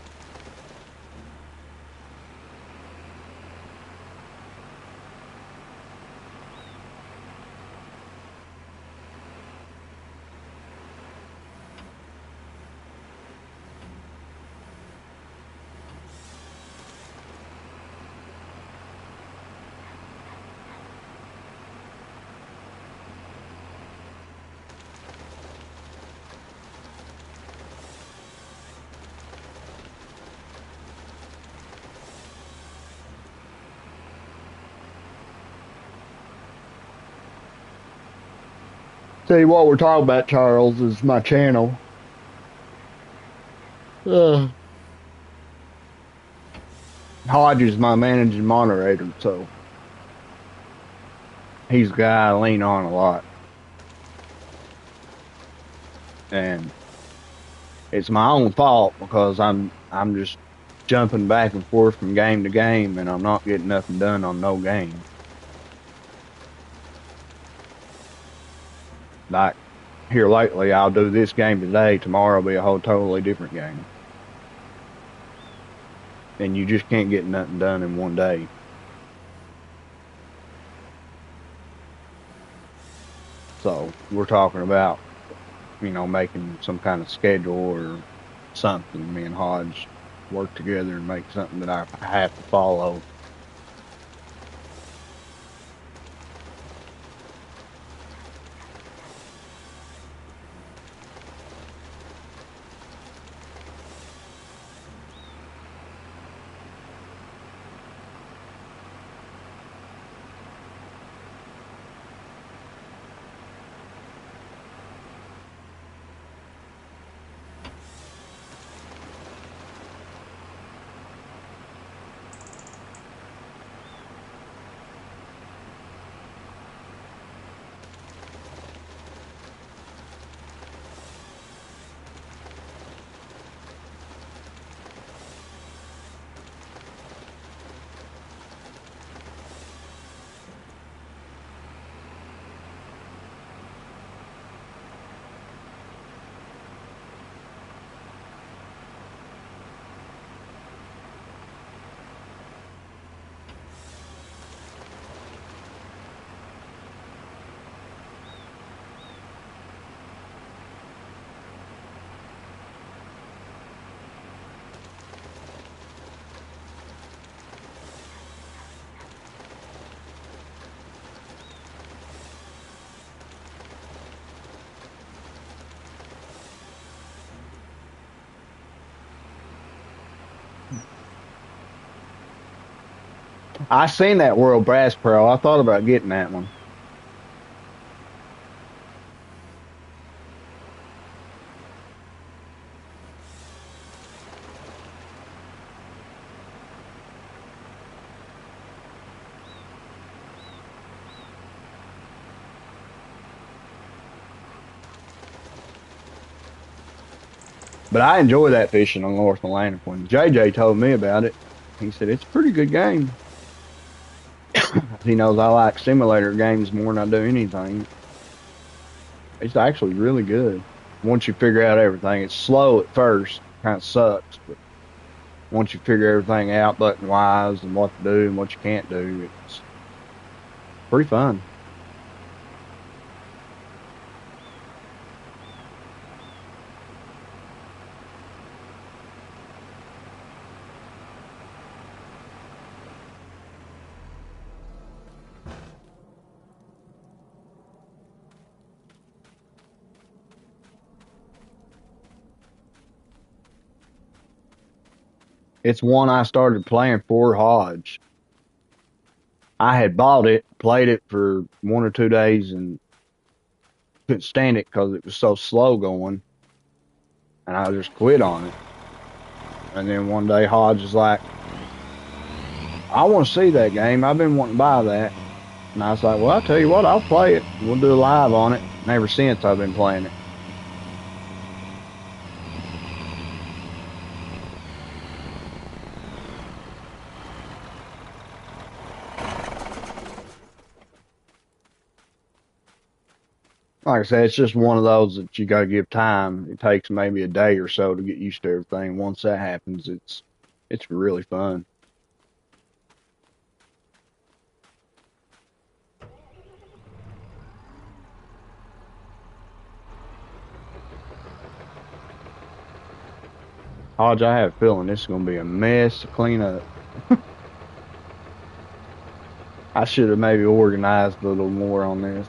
See, what we're talking about, Charles, is my channel. Uh, Hodge is my managing moderator, so he's the guy I lean on a lot. And it's my own fault because I'm just jumping back and forth from game to game, and I'm not getting nothing done on no game. Like here lately, I'll do this game today. Tomorrow will be a whole totally different game, and you just can't get nothing done in one day. So we're talking about, making some kind of schedule or something. Me and Hodge work together and make something that I have to follow. I seen that World Bass Pro. I thought about getting that one. But I enjoy that fishing on North Atlantic one. JJ told me about it. He said it's a pretty good game. He knows I like simulator games more than I do anything. It's actually really good. Once you figure out everything, it's slow at first, kind of sucks, but once you figure everything out button wise and what to do and what you can't do, it's pretty fun. It's one I started playing for Hodge. I had bought it, played it for 1 or 2 days, and couldn't stand it because it was so slow going, and I just quit on it. And then one day Hodge was like, I want to see that game. I've been wanting to buy that. And I was like, well, I'll tell you what, I'll play it. We'll do a live on it. And ever since, I've been playing it. Like I said, it's just one of those that you got to give time. It takes maybe a day or so to get used to everything. Once that happens, it's really fun. Hodge, I have a feeling this is going to be a mess to clean up. I should have maybe organized a little more on this.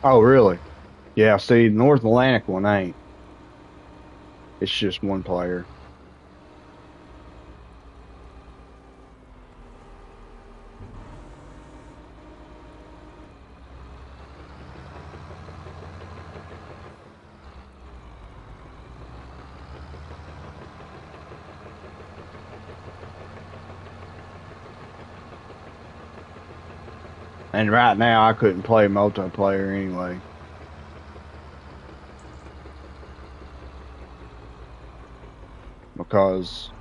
Oh, really? Yeah, see, North Atlantic one ain't. It's just one player. And right now, I couldn't play multiplayer anyway because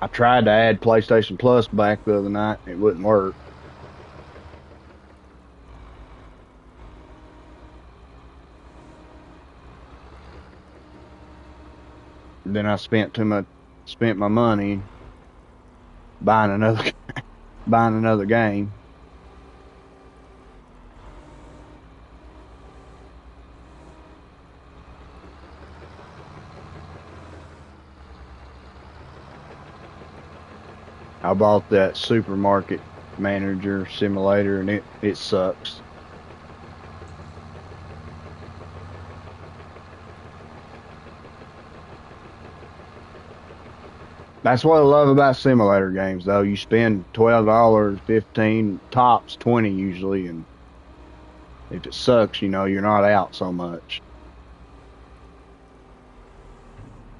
I tried to add PlayStation Plus back the other night. It wouldn't work. Then I spent my money buying another, buying another game. I bought that supermarket manager simulator and it sucks. That's what I love about simulator games though. You spend $12, 15, tops 20 usually, and if it sucks, you're not out so much.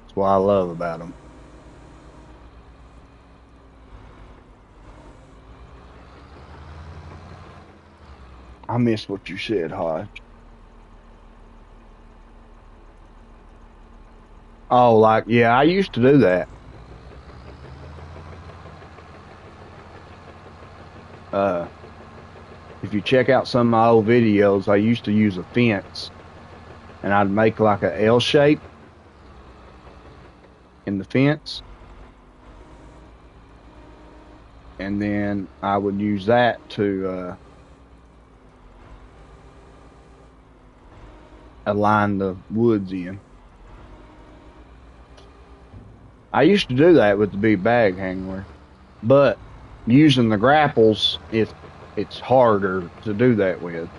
That's what I love about them. I missed what you said, Hodge. Oh, like, yeah, I used to do that. Uh, if you check out some of my old videos, I used to use a fence and I'd make like a L shape in the fence. And then I would use that to align the woods in. I used to do that with the big bag handler, but using the grapples, it's harder to do that with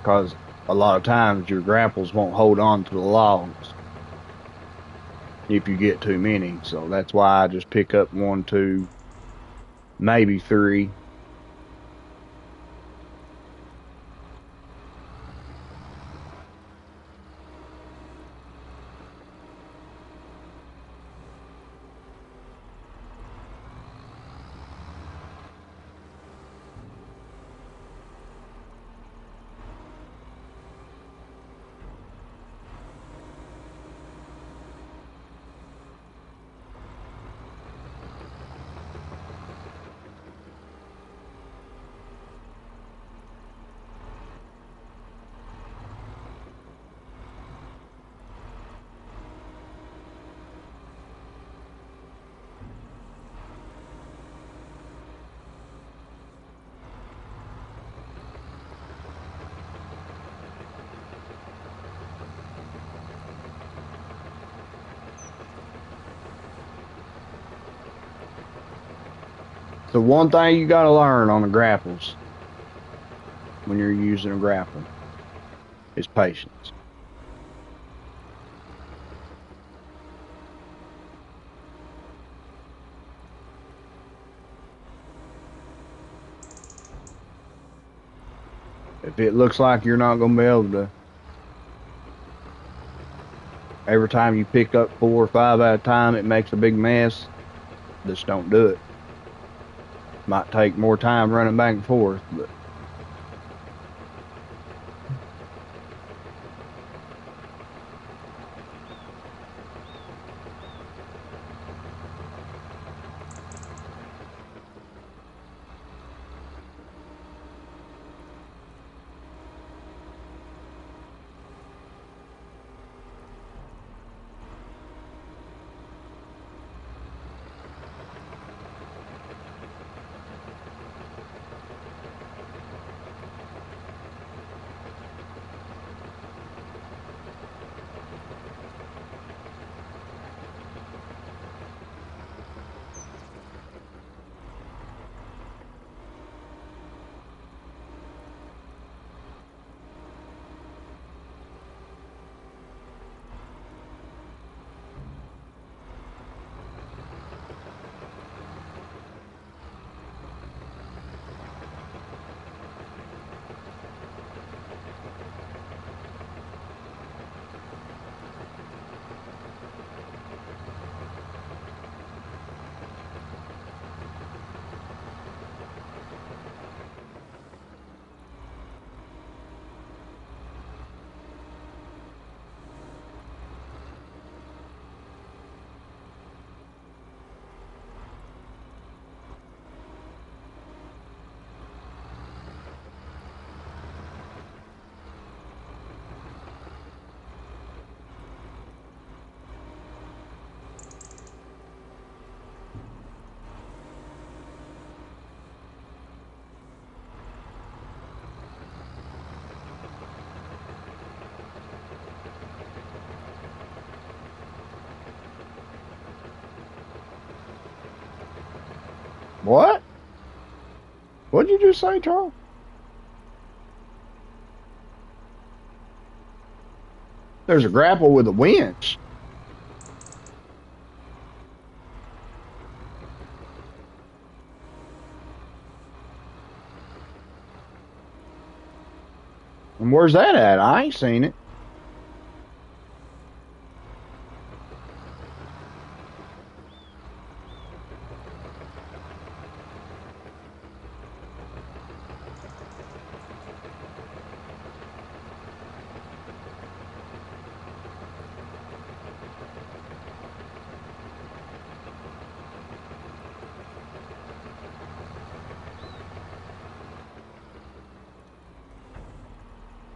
because a lot of times your grapples won't hold on to the logs if you get too many. So that's why I just pick up one, two, maybe three. So one thing you got to learn on the grapples when you're using a grapple is patience. If it looks like you're not going to be able to, every time you pick up four or five at a time, it makes a big mess. Just don't do it. Might take more time running back and forth, but What? What'd you just say, Charles? There's a grapple with a winch. And where's that at? I ain't seen it.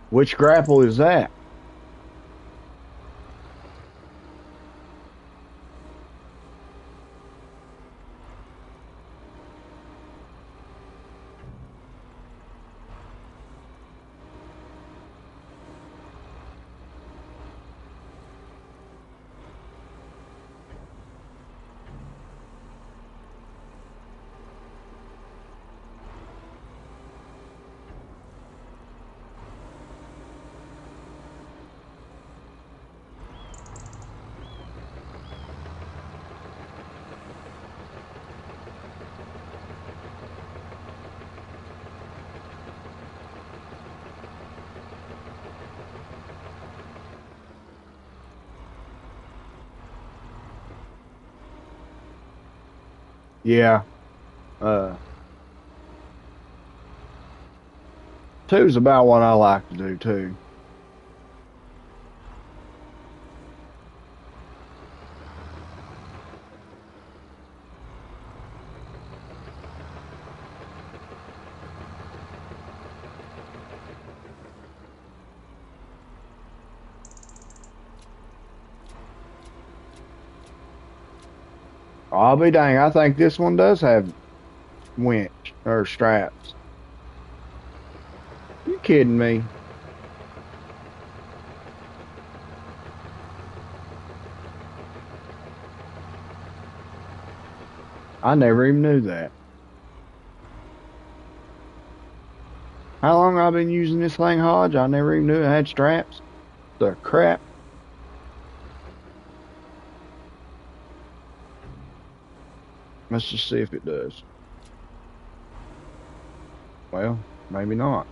Which grapple is that? Yeah. Uh, Two's about what I like to do too. I'll be dang. I think this one does have winch or straps. You kidding me? I never even knew that. How long I've been using this thing, Hodge? I never even knew it had straps. The crap. Let's just see if it does. Well, maybe not.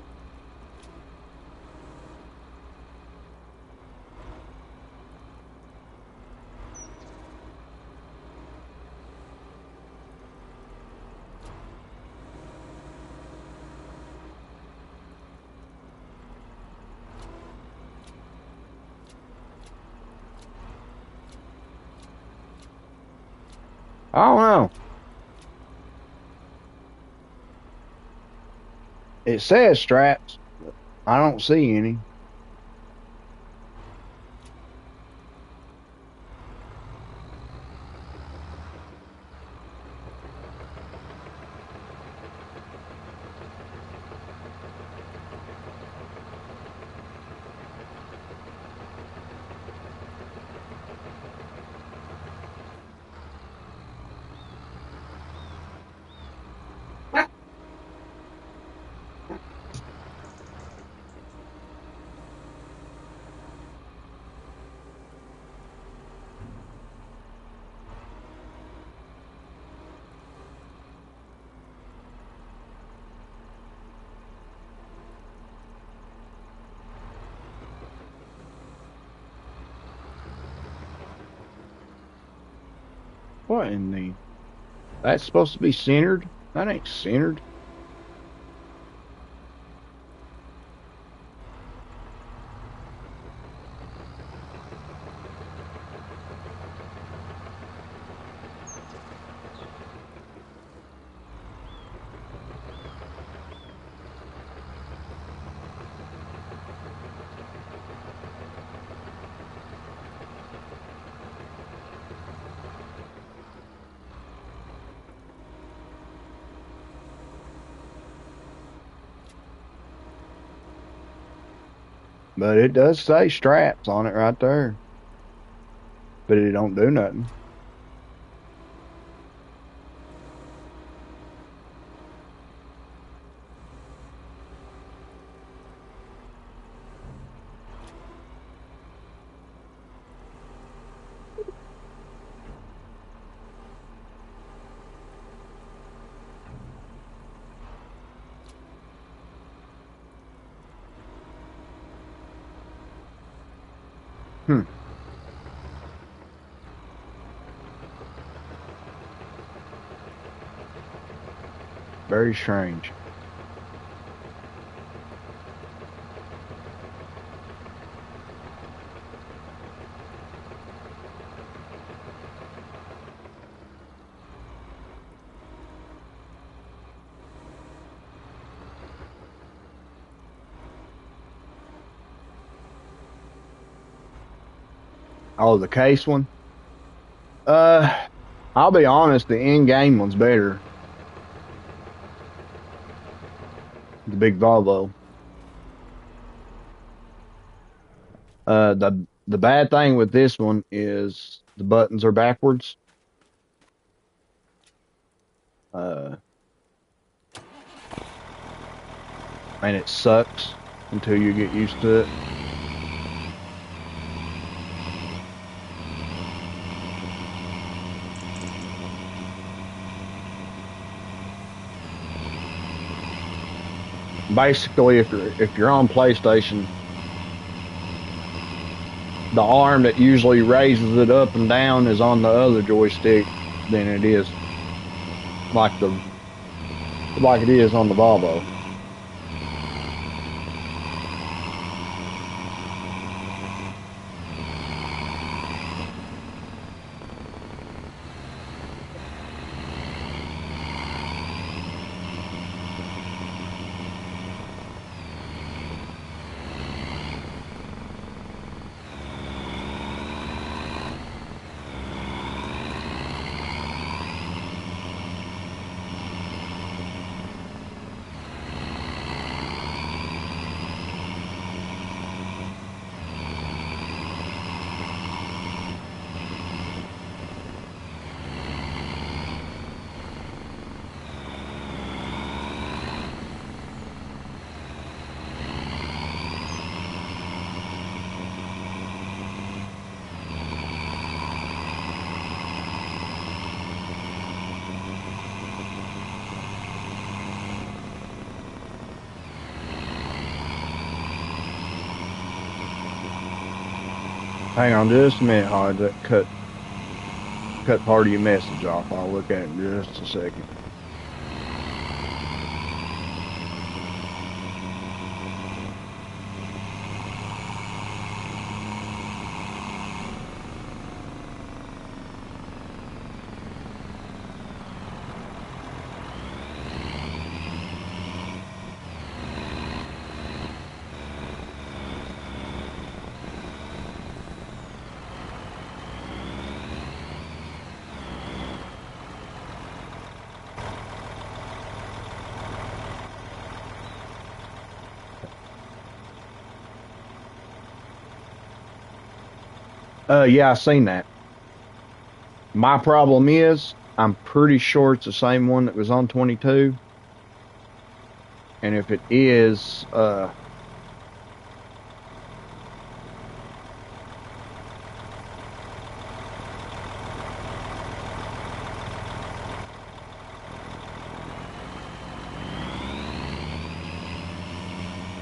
I don't know. It says straps. I don't see any. What in the? That's supposed to be centered? That ain't centered. But it does say straps on it right there. But it don't do nothing. Hmm. Very strange. Oh, the case one? Uh, I'll be honest, the in-game one's better. The big Volvo. The bad thing with this one is the buttons are backwards. Uh, and it sucks until you get used to it. Basically, if you're on PlayStation, the arm that usually raises it up and down is on the other joystick than it is like the like it is on the Volvo. Hang on just a minute, Hodge. That cut part of your message off. I'll look at it in just a second. Yeah, I seen that. My problem is, I'm pretty sure it's the same one that was on 22. And if it is,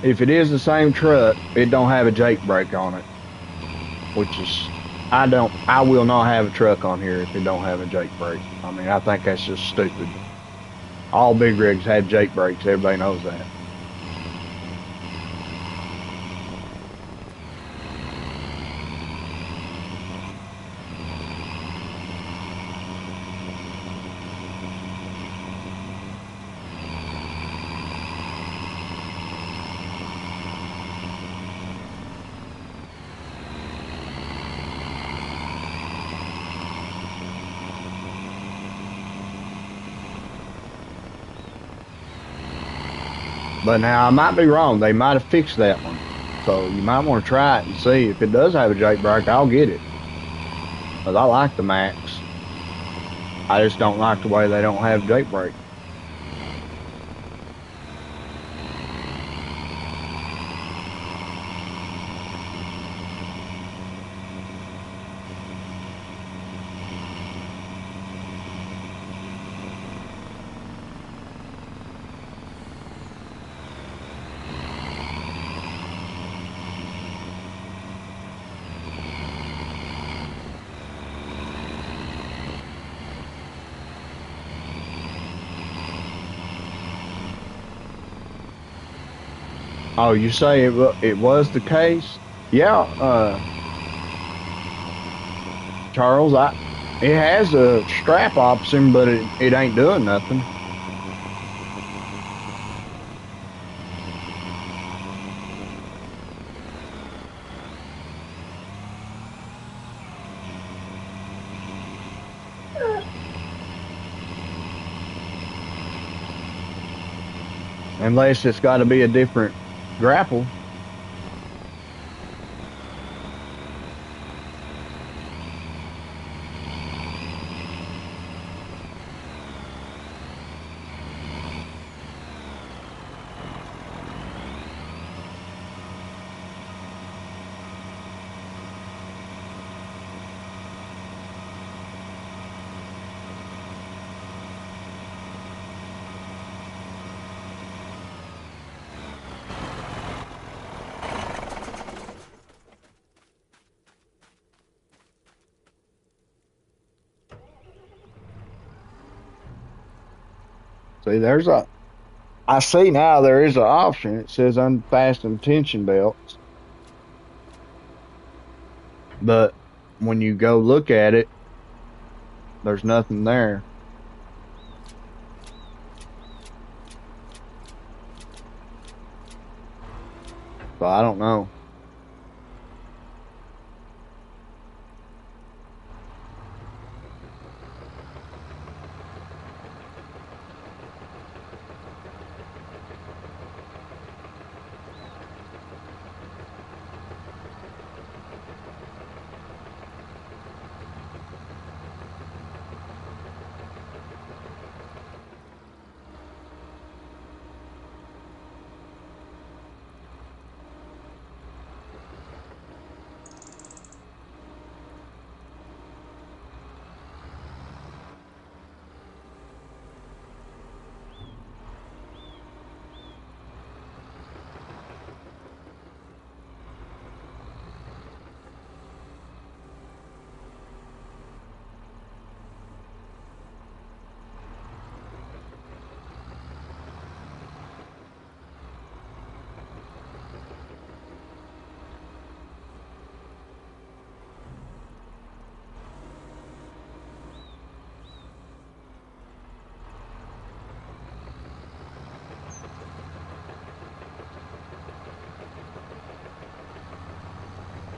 if it is the same truck, it don't have a Jake brake on it, which is, I will not have a truck on here if it don't have a Jake brake. I mean, I think that's just stupid. All big rigs have Jake brakes. Everybody knows that. But now I might be wrong. They might have fixed that one. So you might want to try it and see if it does have a Jake brake. I'll get it. Because I like the Max. I just don't like the way they don't have Jake brake. Oh, you say it was the case? Yeah, Charles, it has a strap option, but it ain't doing nothing. Unless it's got to be a different grapple. See, I see now there is an option. It says unfasten tension belts, but when you go look at it, there's nothing there. So I don't know.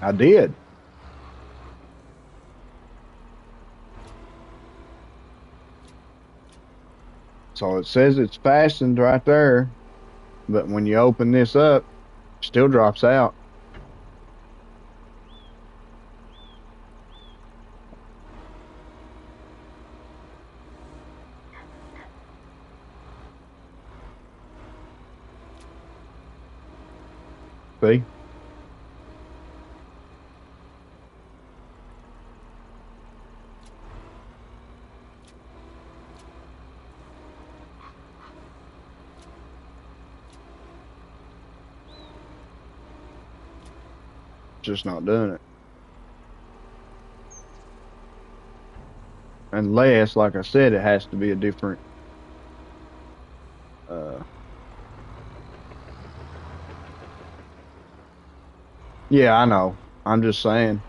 I did. So it says it's fastened right there, but when you open this up, it still drops out. See? Just not doing it. Unless, like I said, it has to be a different uh yeah, I know. I'm just saying.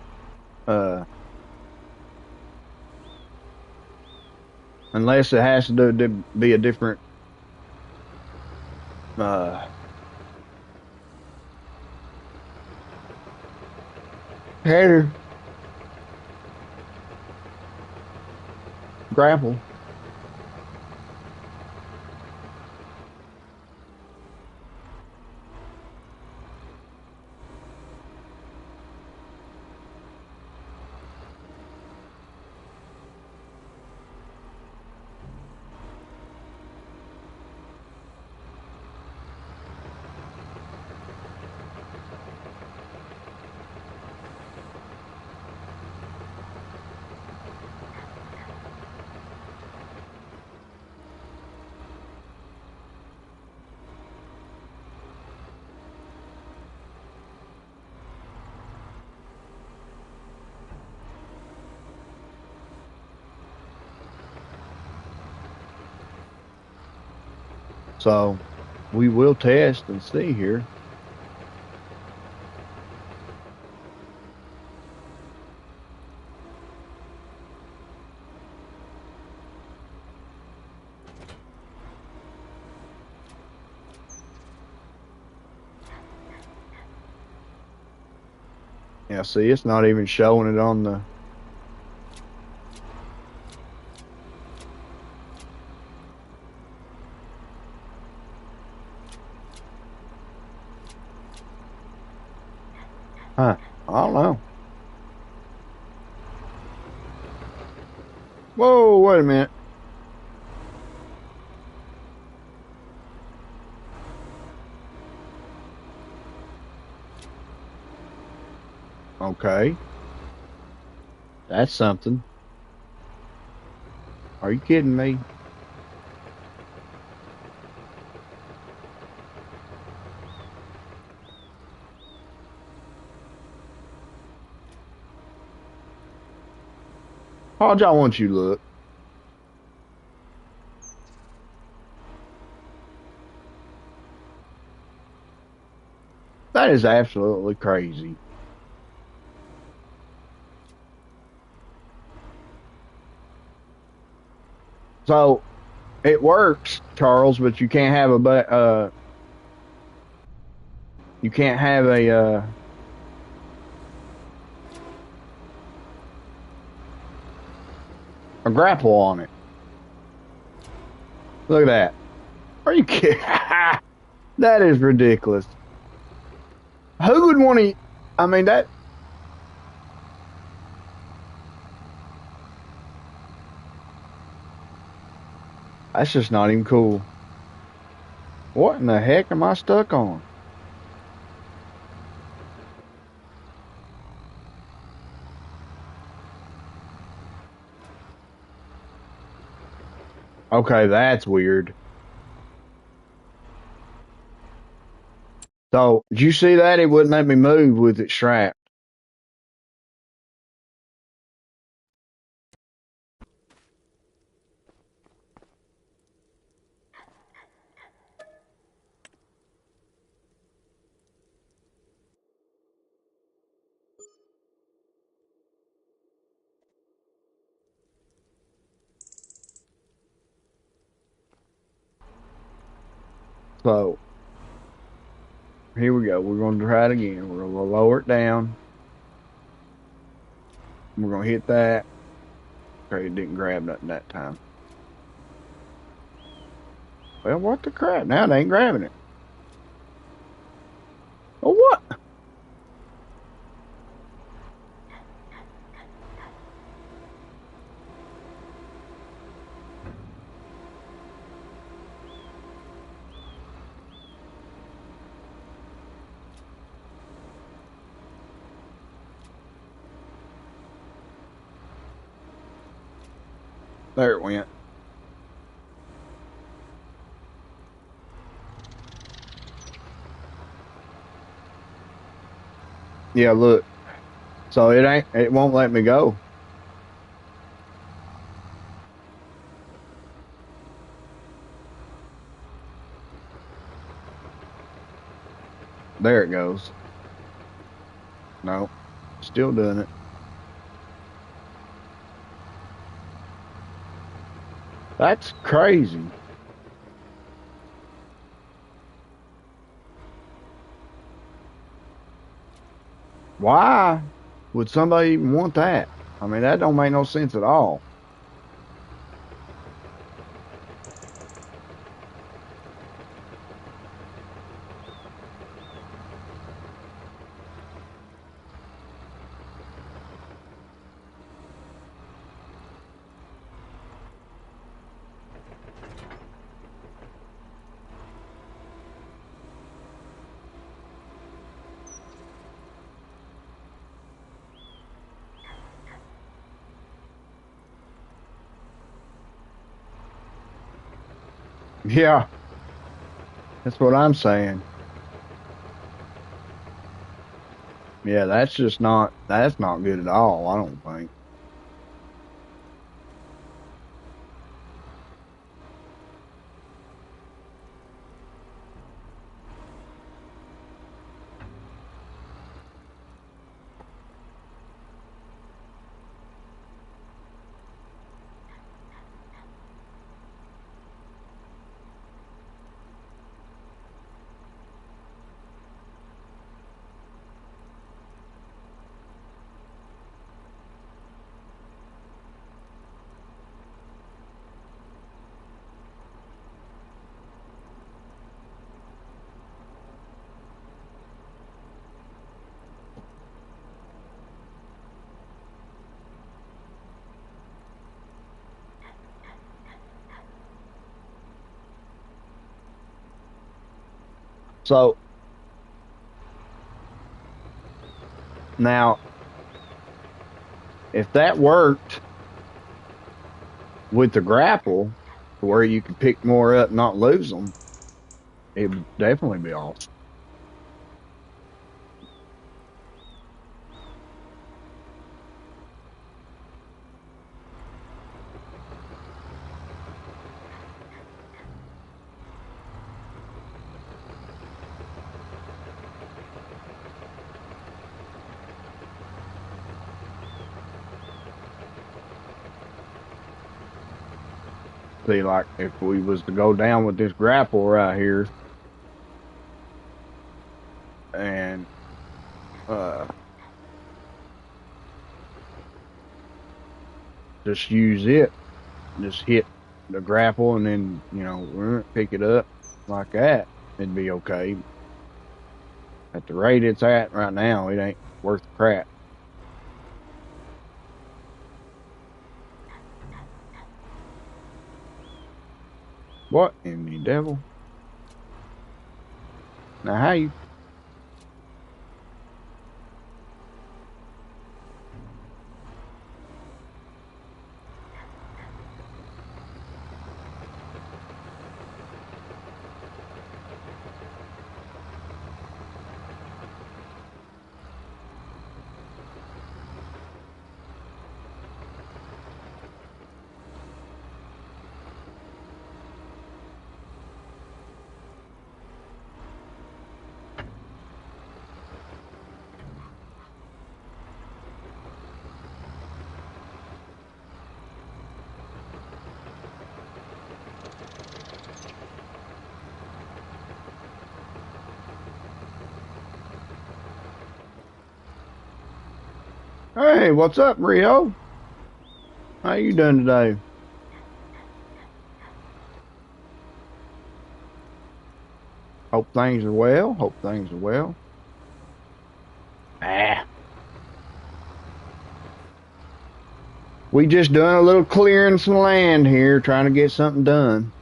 Uh Unless it has to be a different uh header grapple. So we will test and see here. Yeah, see, it's not even showing it on the. Huh. I don't know. Whoa, wait a minute. Okay. That's something. Are you kidding me? How'd y'all want you to look? That is absolutely crazy. So it works, Charles, but you can't have you can't have a grapple on it. Look at that. Are you kidding? That is ridiculous. Who would want to? I mean, that's just not even cool. What in the heck am I stuck on? Okay, that's weird. So, did you see that? It wouldn't let me move with it strapped. So, here we go. We're going to try it again. We're going to lower it down. We're going to hit that. Okay, it didn't grab nothing that time. Well, what the crap? Now it ain't grabbing it. Oh, what? There it went. Yeah, look. So it won't let me go. There it goes. No, still doing it. That's crazy. Why would somebody even want that? I mean, that don't make no sense at all. Yeah, that's what I'm saying. Yeah, that's not good at all, I don't think. So now, if that worked with the grapple, to where you could pick more up, and not lose them, it would definitely be awesome. See, like if we was to go down with this grapple right here, and uh, just use it, just hit the grapple, and then pick it up like that, it'd be okay. At the rate it's at right now, it ain't worth the crap. What in the devil? Now how you? Hey, what's up, Rio? How you doing today? Hope things are well. Hope things are well. Ah, we just doing a little clearing some land here, trying to get something done.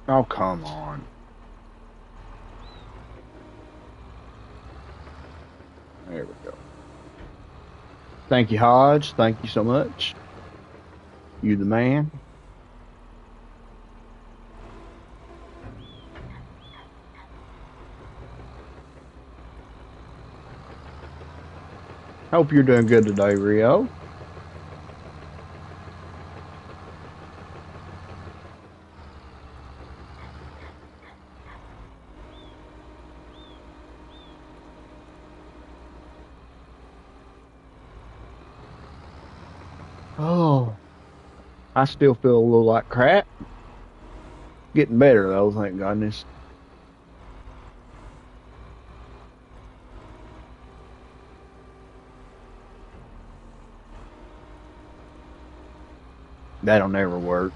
Oh, come on. There we go. Thank you, Hodge. Thank you so much. You the man. Hope you're doing good today, Rio. Oh, I still feel a little like crap. Getting better though, thank goodness. That'll never work.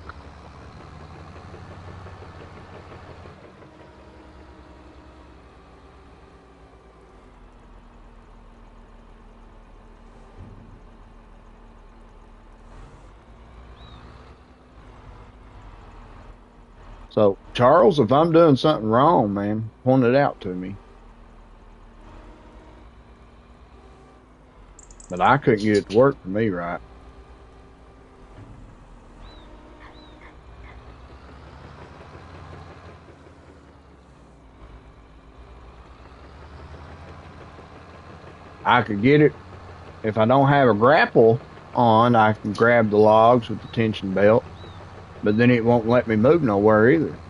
So, Charles, if I'm doing something wrong, man, point it out to me. But I couldn't get it to work for me right. I could get it if I don't have a grapple on. I can grab the logs with the tension belt, but then it won't let me move nowhere either.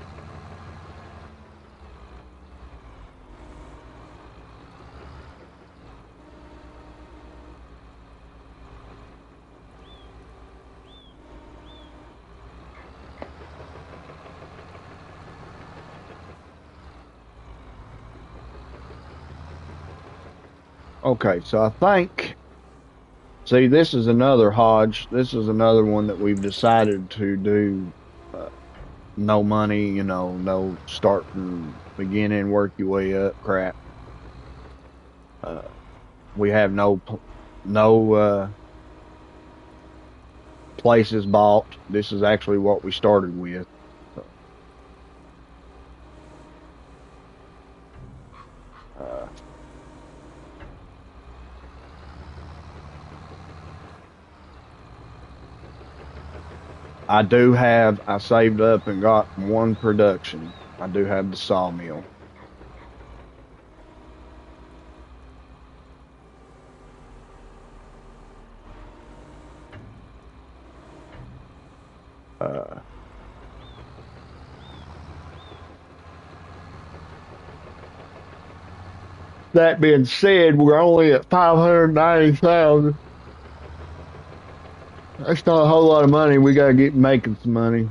Okay, so I think, see, this is another Hodge. This is another one that we've decided to do. Uh, no money, no start from beginning, work your way up crap. Uh, we have no places bought. This is actually what we started with. So, uh, I saved up and got one production. I do have the sawmill. Uh, that being said, we're only at 590,000. That's not a whole lot of money. We got to get making some money.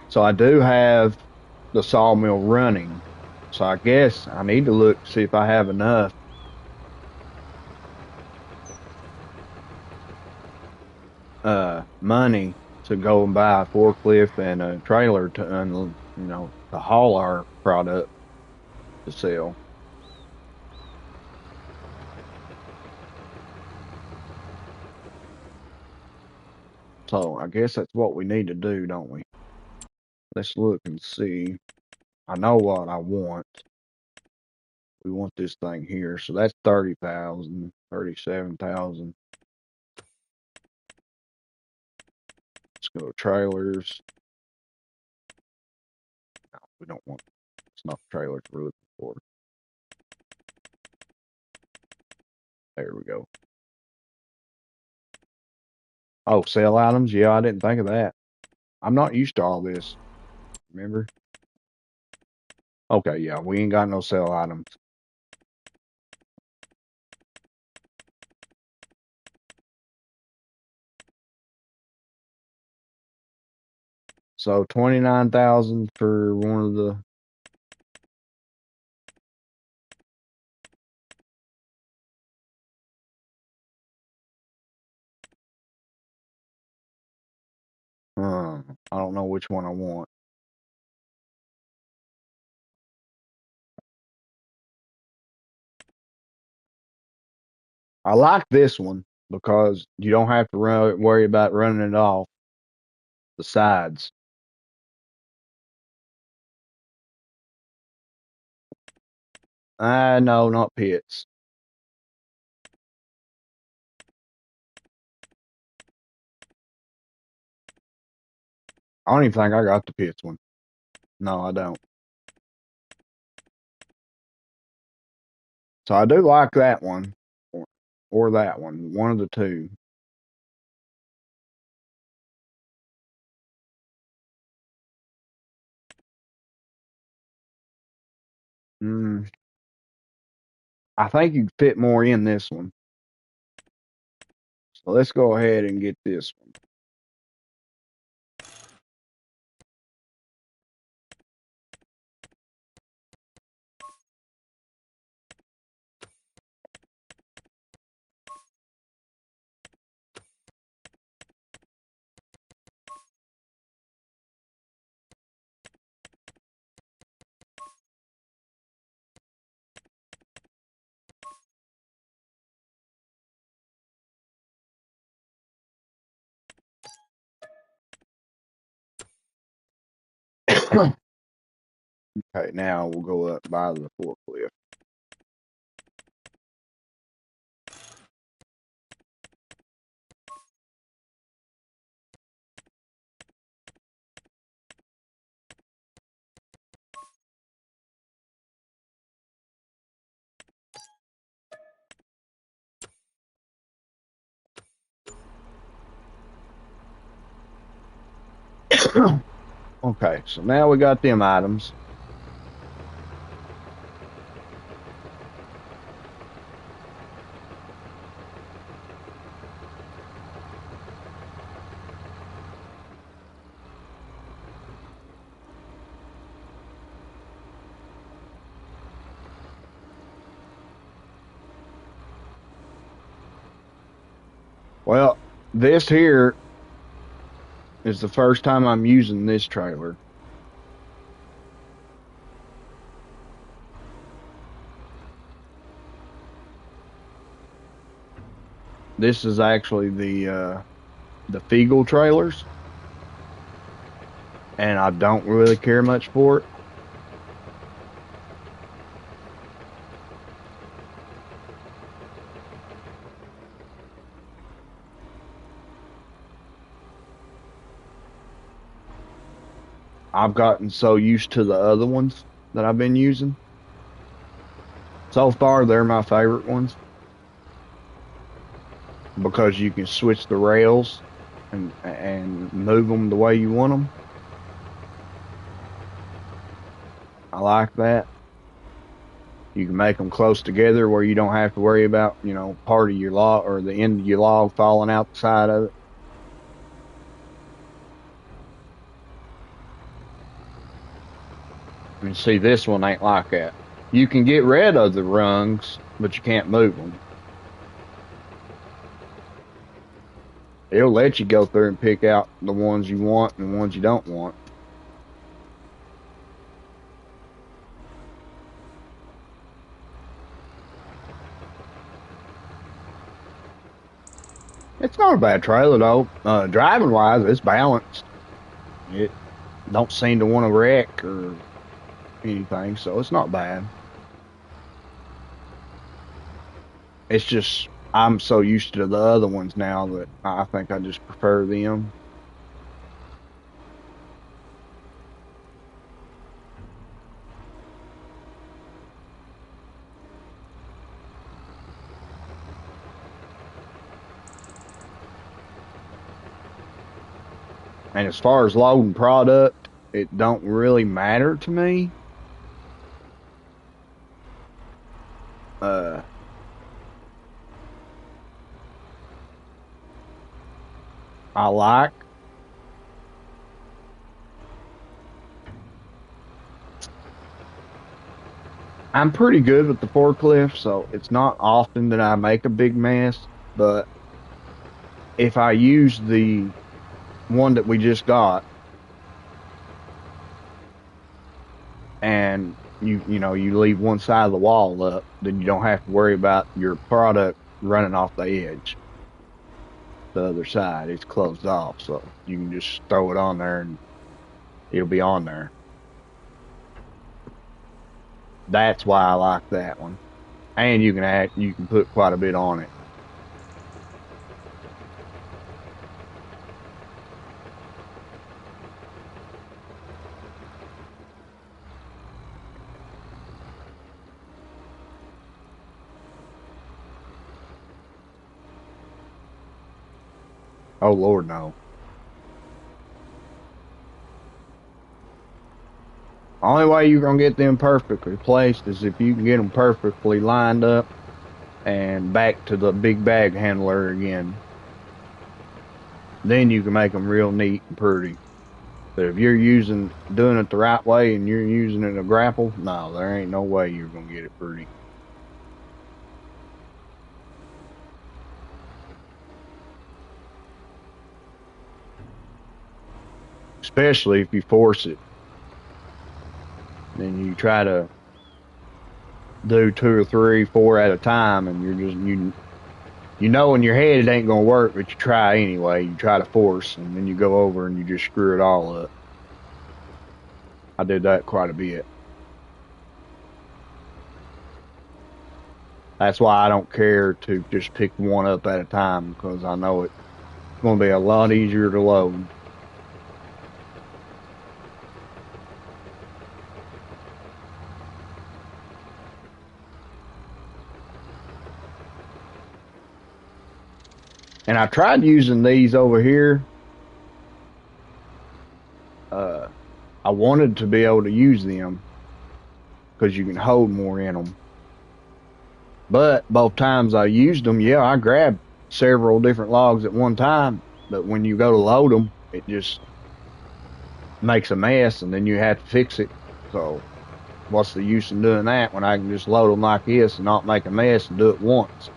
So I do have the sawmill running. So I guess I need to look to see if I have enough money to go and buy a forklift and a trailer to to haul our product to sell. So I guess that's what we need to do, don't we? Let's look and see. I know what I want. We want this thing here. So that's 30,000, 37,000. Let's go to trailers. No, we don't want, it's not the trailers we're looking for. There we go. Oh, sell items? Yeah, I didn't think of that. I'm not used to all this. Remember? Okay, yeah, we ain't got no sell items. So 29,000 for one of the. I don't know which one I want. I like this one because you don't have to worry about running it off the sides. No, not pits. I don't even think I got the pits one. No, I don't. So I do like that one, or that one of the two. Mm, I think you fit more in this one. So let's go ahead and get this one. Okay, now we'll go up by the forklift. Okay, so now we got them items. Well, this here is the first time I'm using this trailer. This is actually the Fiegel trailers, and I don't really care much for it. I've gotten so used to the other ones that I've been using. So far, they're my favorite ones because you can switch the rails and move them the way you want them. I like that. You can make them close together where you don't have to worry about, part of your log or the end of your log falling out the side of it. And see, this one ain't like that. You can get rid of the rungs, but you can't move them. It'll let you go through and pick out the ones you want and the ones you don't want. It's not a bad trailer though. Driving wise, it's balanced. It don't seem to want to wreck or anything, so it's not bad. It's just I'm so used to the other ones now that I think I just prefer them. And as far as loading product, it don't really matter to me. Uh, I like I'm pretty good with the forklift, so it's not often that I make a big mess. But if I use the one that we just got and you leave one side of the wall up, then you don't have to worry about your product running off the edge. The other side, it's closed off, so you can just throw it on there and it'll be on there. That's why I like that one. And you can put quite a bit on it. Oh Lord, no. Only way you're gonna get them perfectly placed is if you can get them perfectly lined up and back to the big bag handler again. Then you can make them real neat and pretty. But if you're doing it the right way and you're using it a grapple, no, there ain't no way you're gonna get it pretty. Especially if you force it. Then you try to do two or three, four at a time, and you know in your head it ain't gonna work, but you try anyway. You try to force, and then you go over and you just screw it all up. I did that quite a bit. That's why I don't care to just pick one up at a time because I know it's going to be a lot easier to load. And I tried using these over here. Uh, I wanted to be able to use them because you can hold more in them. But both times I used them, yeah, I grabbed several different logs at one time. But when you go to load them, it just makes a mess and then you have to fix it. So what's the use in doing that when I can just load them like this and not make a mess and do it once?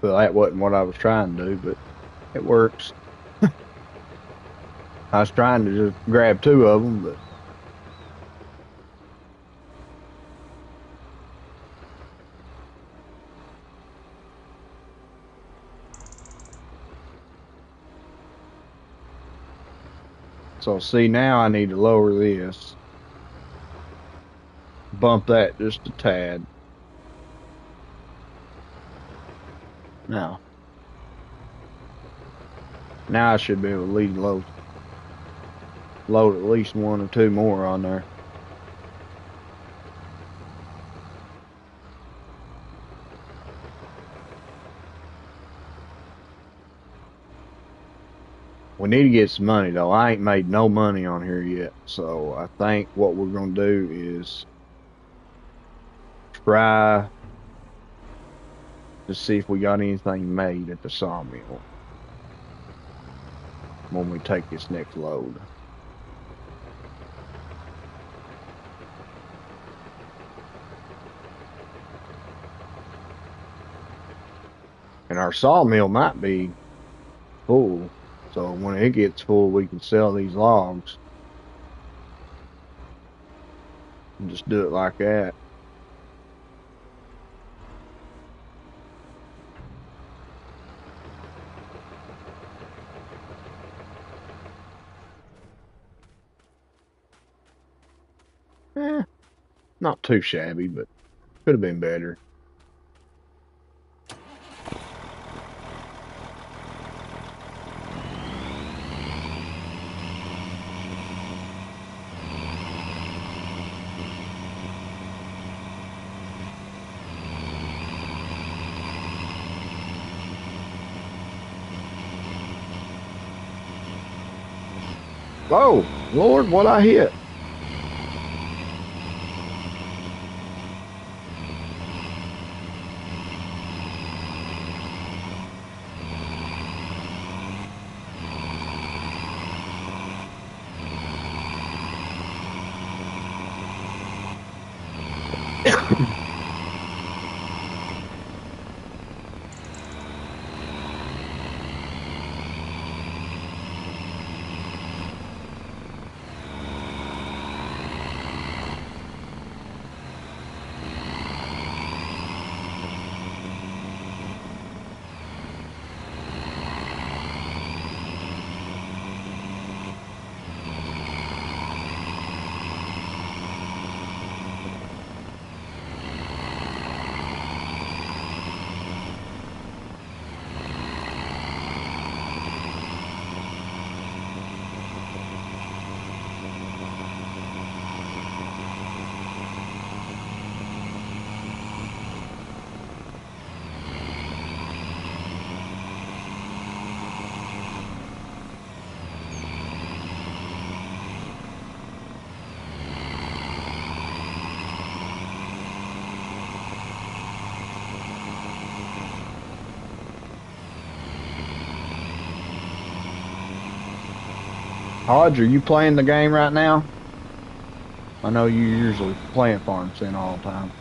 Well, that wasn't what I was trying to do, but it works. I was trying to just grab two of them, but so see now I need to lower this, bump that just a tad. Now, now I should be able to load at least one or two more on there. We need to get some money though. I ain't made no money on here yet, so I think what we're gonna do is try to see if we got anything made at the sawmill when we take this next load. And our sawmill might be full, so when it gets full, we can sell these logs and just do it like that. Eh, not too shabby, but could have been better. Oh, Lord, what I hit. Hodge, are you playing the game right now? I know you usually playing Farm Sim all the time.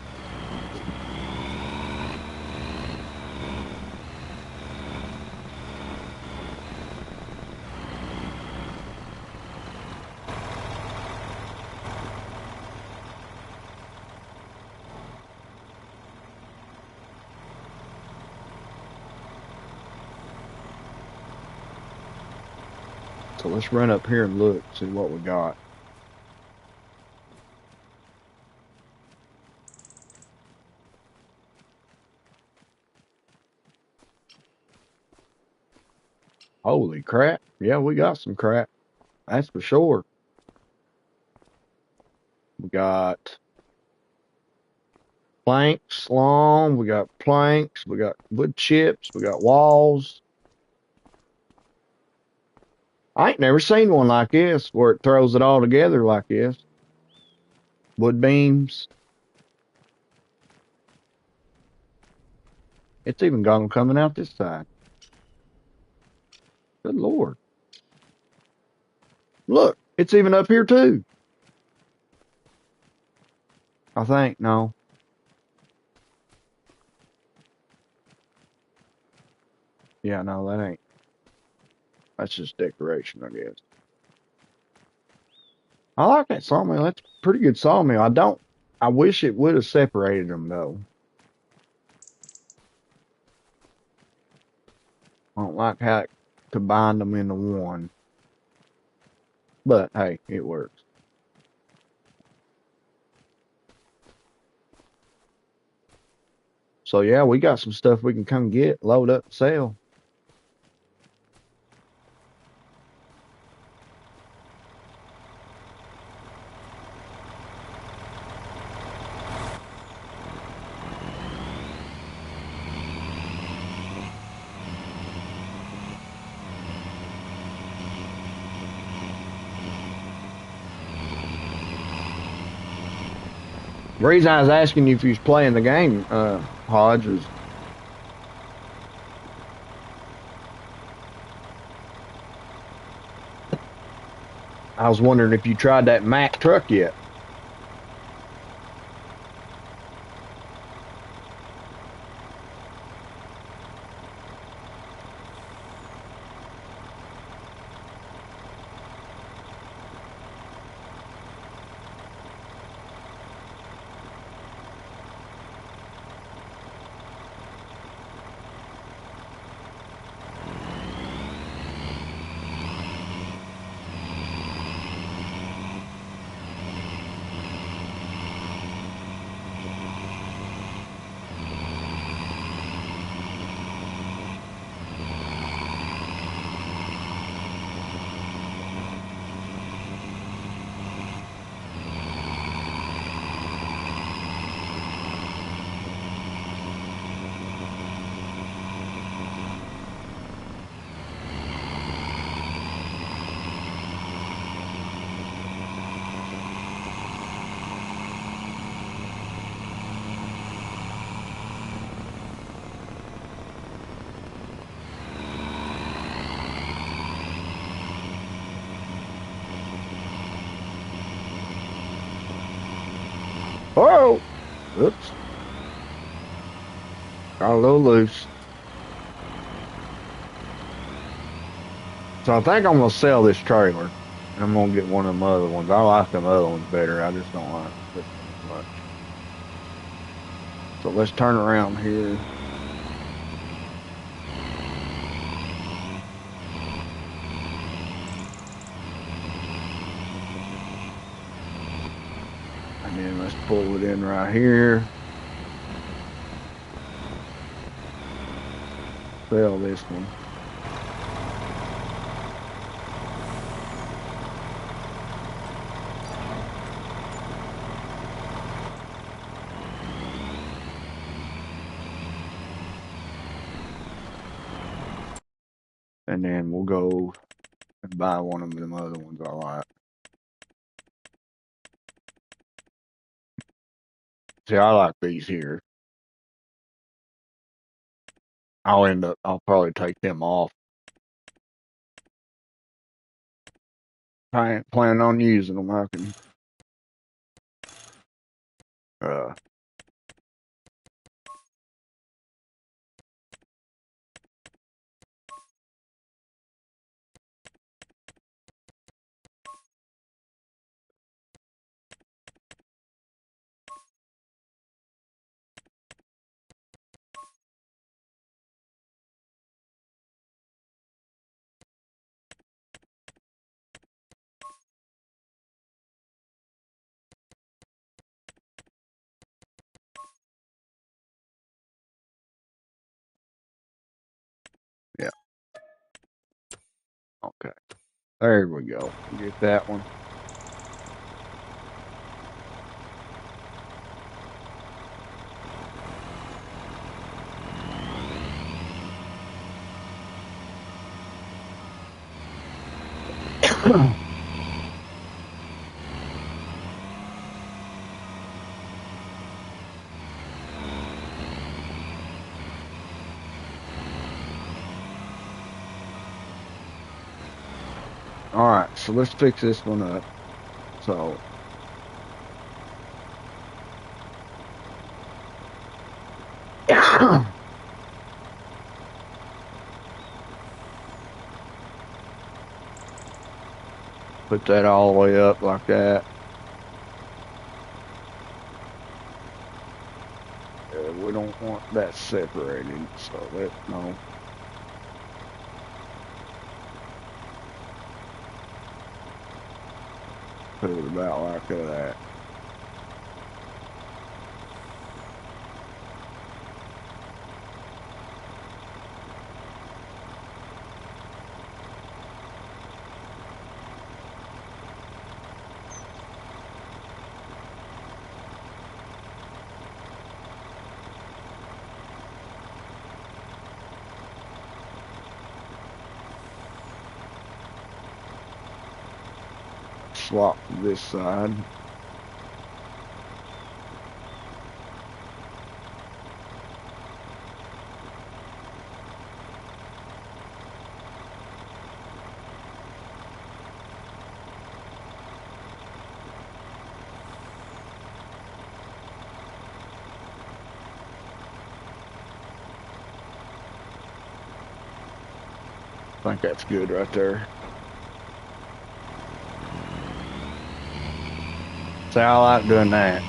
So let's run up here and look, see what we got. Holy crap. Yeah, we got some crap. That's for sure. We got planks long, we got planks, we got wood chips, we got walls. I ain't never seen one like this where it throws it all together like this. Wood beams. It's even got them coming out this side. Good Lord. Look, it's even up here too. I think, no. Yeah, no, that ain't. That's just decoration, I guess. I like that sawmill. That's a pretty good sawmill. I don't. I wish it would have separated them though. I don't like how it combined them into one. But hey, it works. So yeah, we got some stuff we can come get, load up, and sell. The reason I was asking you if you was playing the game, Hodge, was I was wondering if you tried that Mack truck yet. Oh, oops, got a little loose. So I think I'm gonna sell this trailer, and I'm gonna get one of them other ones. I like them other ones better. I just don't like this one as much. So let's turn around here. And then let's pull it in right here. Sell this one. And then we'll go and buy one of them other ones I like. See, I like these here. I'll probably take them off. I ain't planning on using them. I can, uh, yeah, okay. There we go. Get that one. All right, so let's fix this one up. So, Put that all the way up like that. We don't want that separated, so let no. Put it about like that. Swap this side. I think that's good right there. See, I like doing that.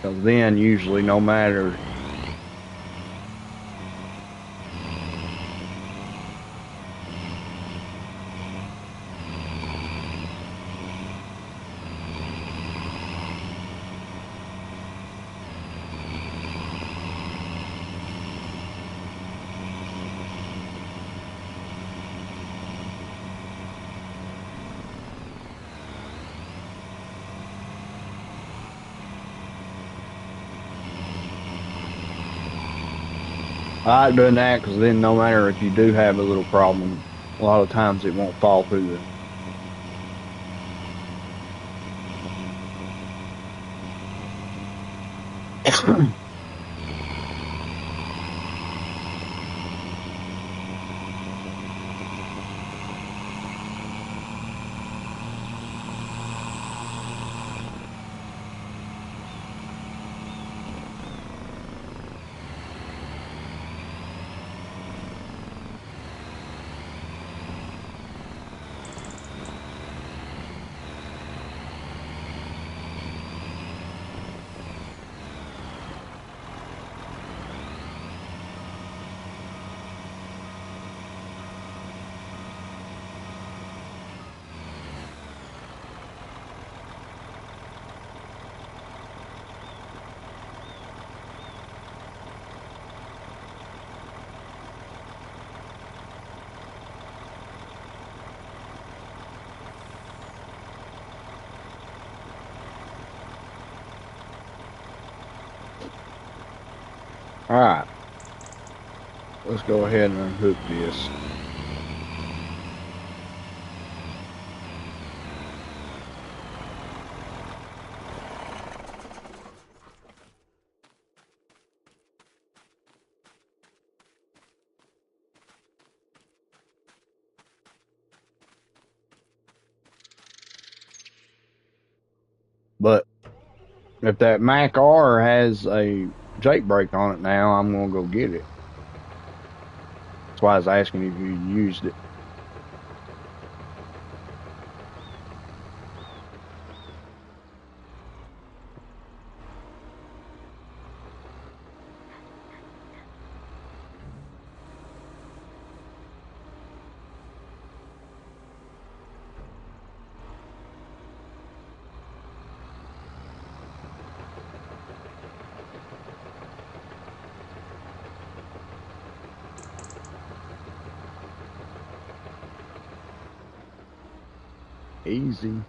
Because then usually no matter I like doing that because then no matter if you do have a little problem, a lot of times it won't fall through the All right, let's go ahead and unhook this. But if that Mac R has a Jake brake on it now, I'm gonna go get it. That's why I was asking if you used it. Easy.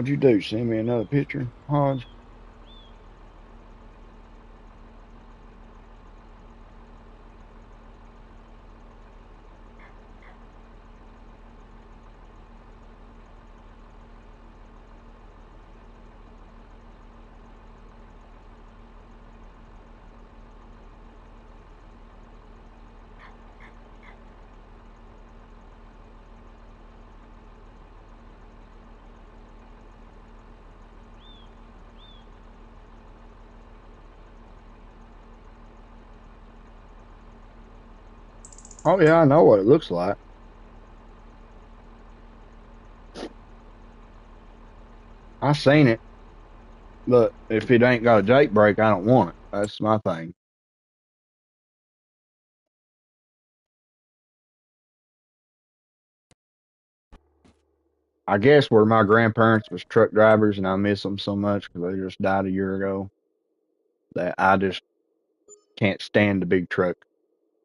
What'd you do? Send me another picture, Hodge? Oh yeah, I know what it looks like. I seen it, but if it ain't got a Jake brake, I don't want it. That's my thing. I guess where my grandparents was truck drivers and I miss them so much because they just died a year ago that I just can't stand the big truck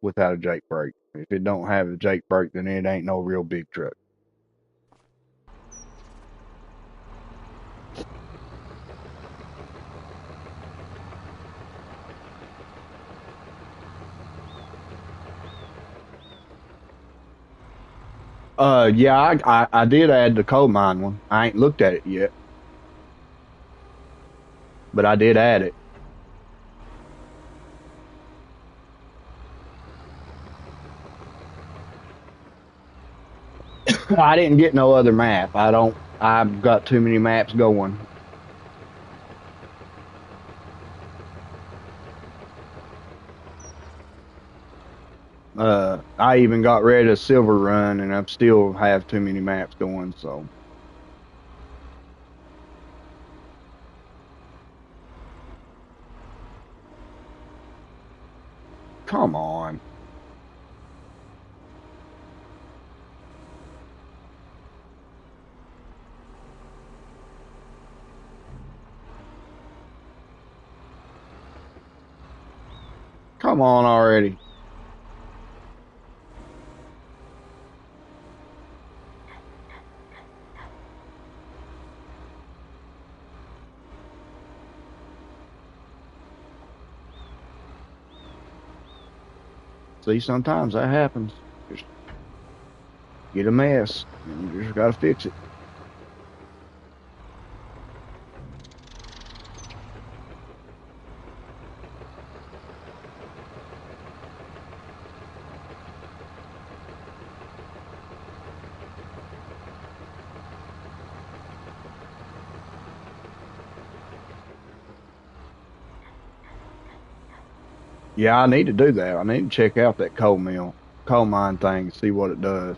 without a Jake brake. If it don't have a Jake brake, then it ain't no real big truck. Yeah, I did add the coal mine one. I ain't looked at it yet, but I did add it. I didn't get no other map. I don't. I've got too many maps going. I even got rid of Silver Run, and I still have too many maps going. So come on, come on already. See, sometimes that happens. Just get a mess, and you just gotta fix it. Yeah, I need to do that. I need to check out that coal mine thing, see what it does.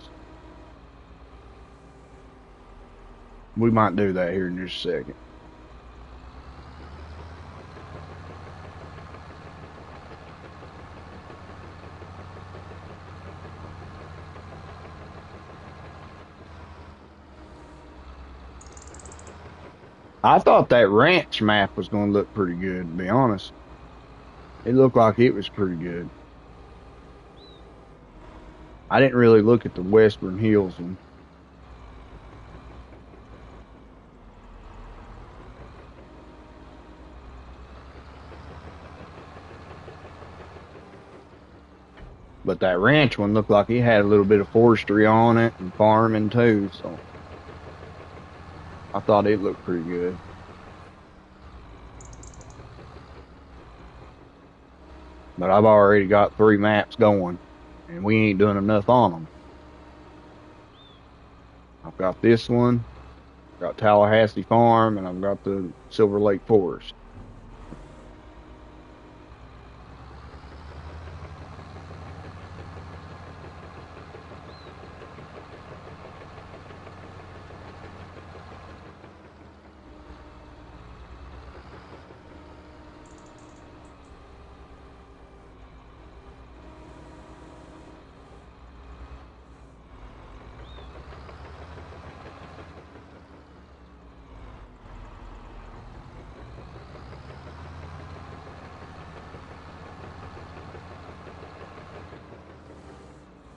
We might do that here in just a second. I thought that ranch map was going to look pretty good, to be honest. It looked like it was pretty good. I didn't really look at the Western Hills one, but that ranch one looked like it had a little bit of forestry on it and farming too. So I thought it looked pretty good. But I've already got 3 maps going, and we ain't doing enough on them. I've got this one, got Tallahassee Farm, and I've got the Silver Lake Forest.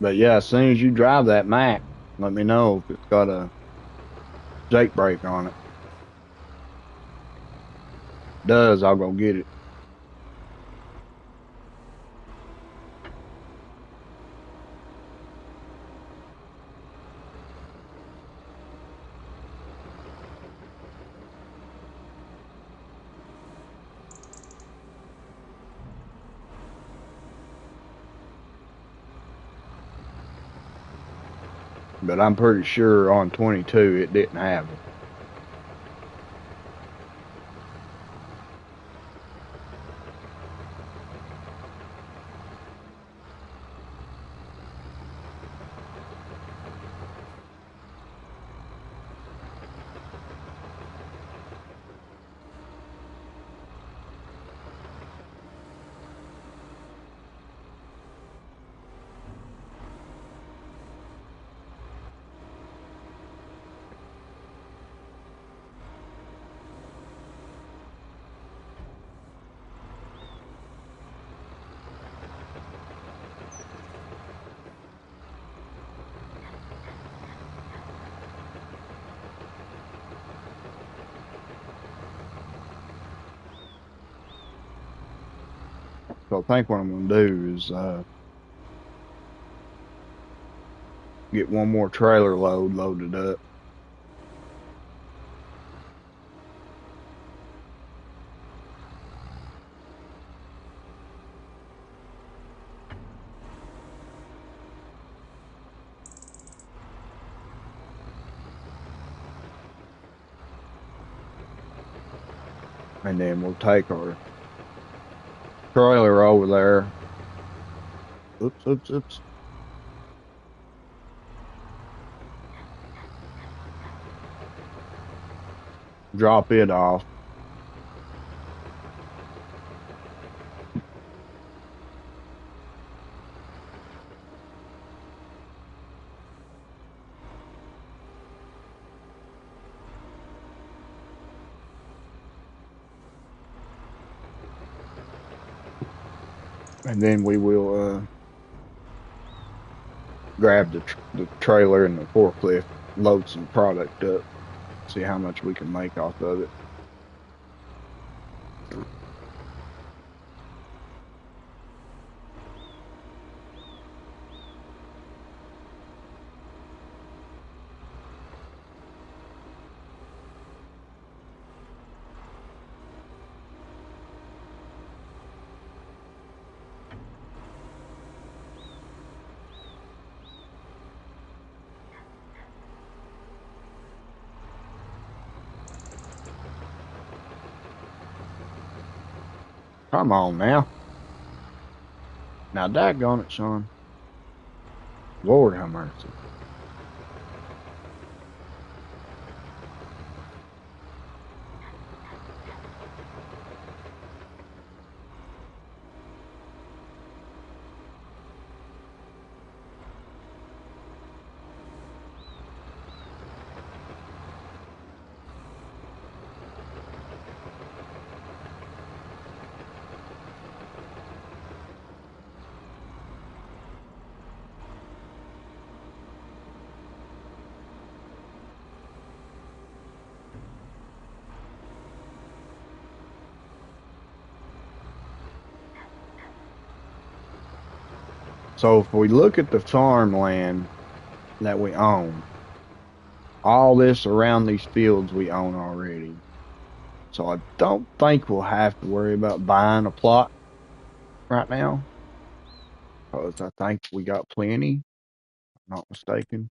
But yeah, as soon as you drive that Mac, let me know if it's got a Jake brake on it. Does, I'll go get it. But I'm pretty sure on 22 it didn't have them. So I think what I'm gonna do is get one more trailer load loaded up. And then we'll take our trailer over there. Oops, oops, oops. Drop it off. And then we will grab the trailer and the forklift, load some product up, see how much we can make off of it. Come on now. Now, daggone it, son. Lord have mercy. So if we look at the farmland that we own, all this around these fields we own already. So I don't think we'll have to worry about buying a plot right now, because I think we got plenty, if I'm not mistaken.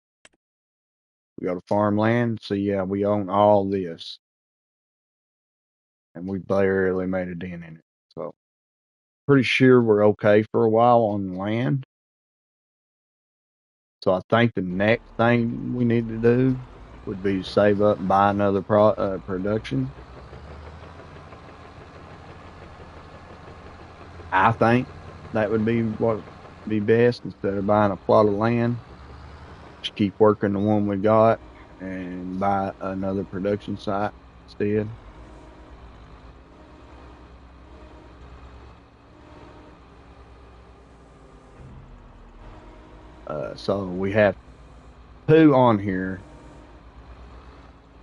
We got a farmland, so yeah, we own all this, and we barely made a dent in it. So pretty sure we're okay for a while on the land. So I think the next thing we need to do would be save up and buy another production. I think that would be what would be best instead of buying a plot of land. Just keep working the one we got and buy another production site instead. So we have two on here.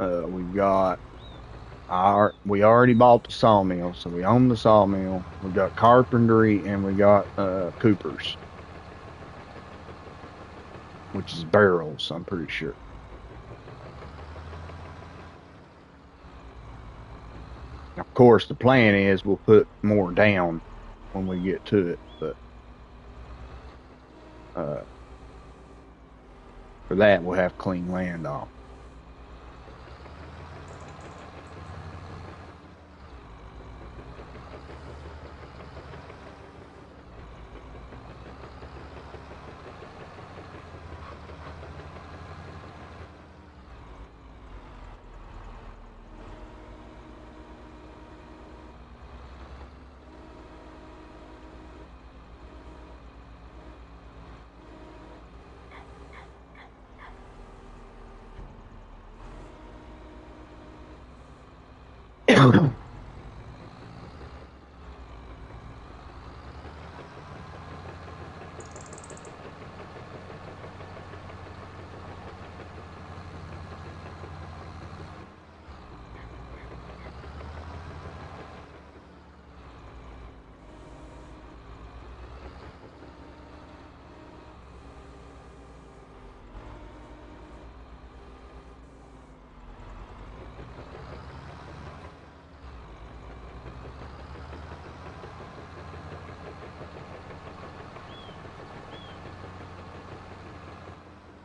We've got We already bought the sawmill, so we own the sawmill. We got carpentry and we got coopers, which is barrels, I'm pretty sure. Of course, the plan is we'll put more down when we get to it, but uh, for that we'll have clean land off.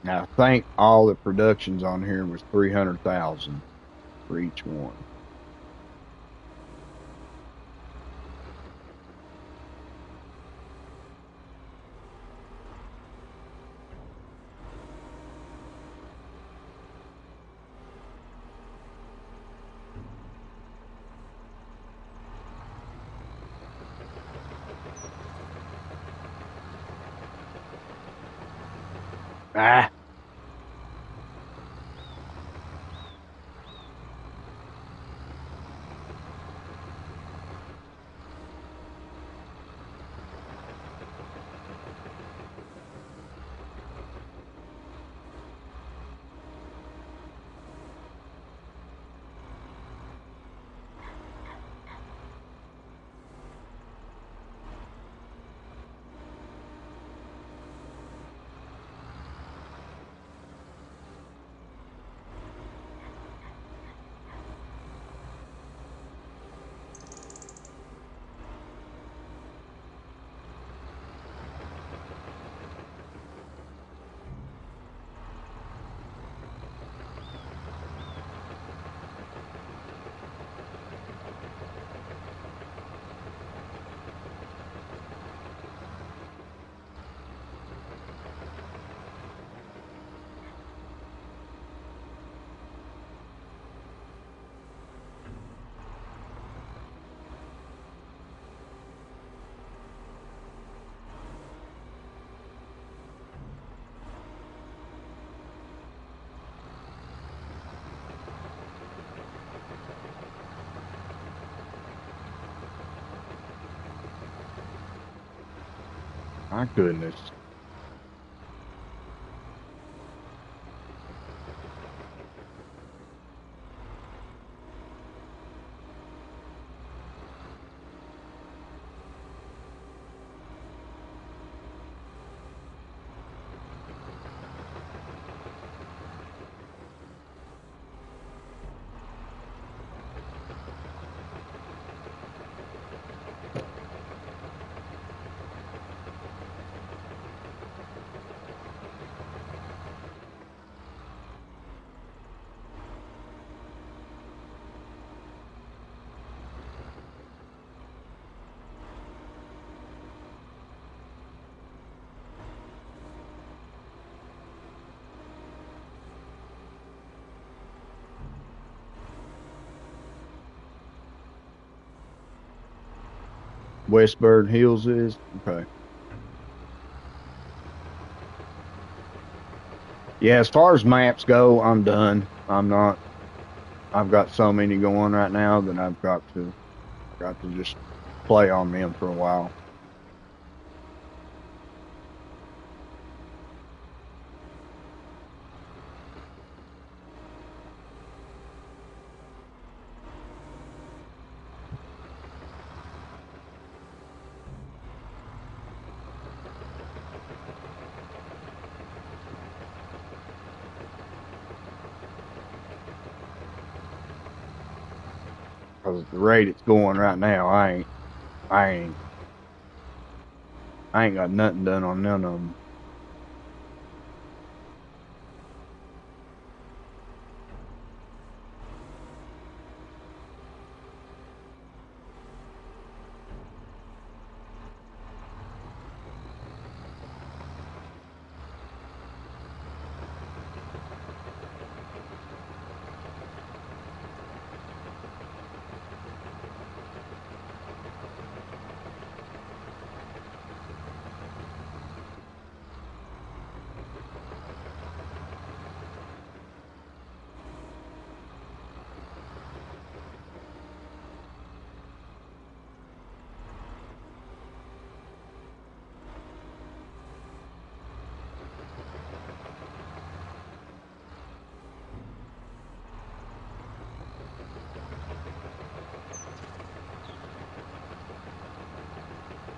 Now, I think all the productions on here was 300,000 for each one. Ah, my goodness. Westburn Hills is? Okay. Yeah, as far as maps go, I'm done. I'm not, I've got so many going right now that got to just play on them for a while. Cause the rate it's going right now, I ain't, I ain't got nothing done on none of them.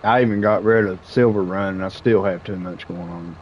I even got rid of Silver Run, and I still have too much going on.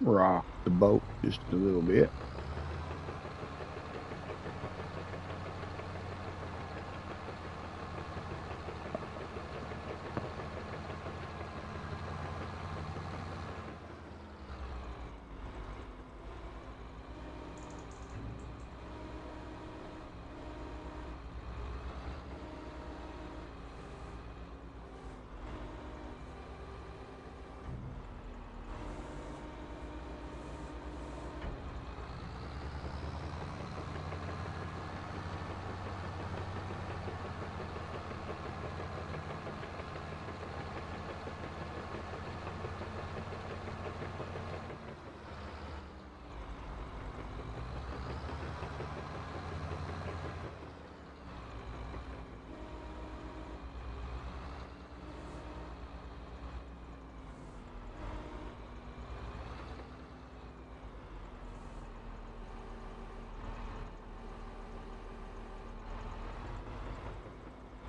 Rock the boat just a little bit.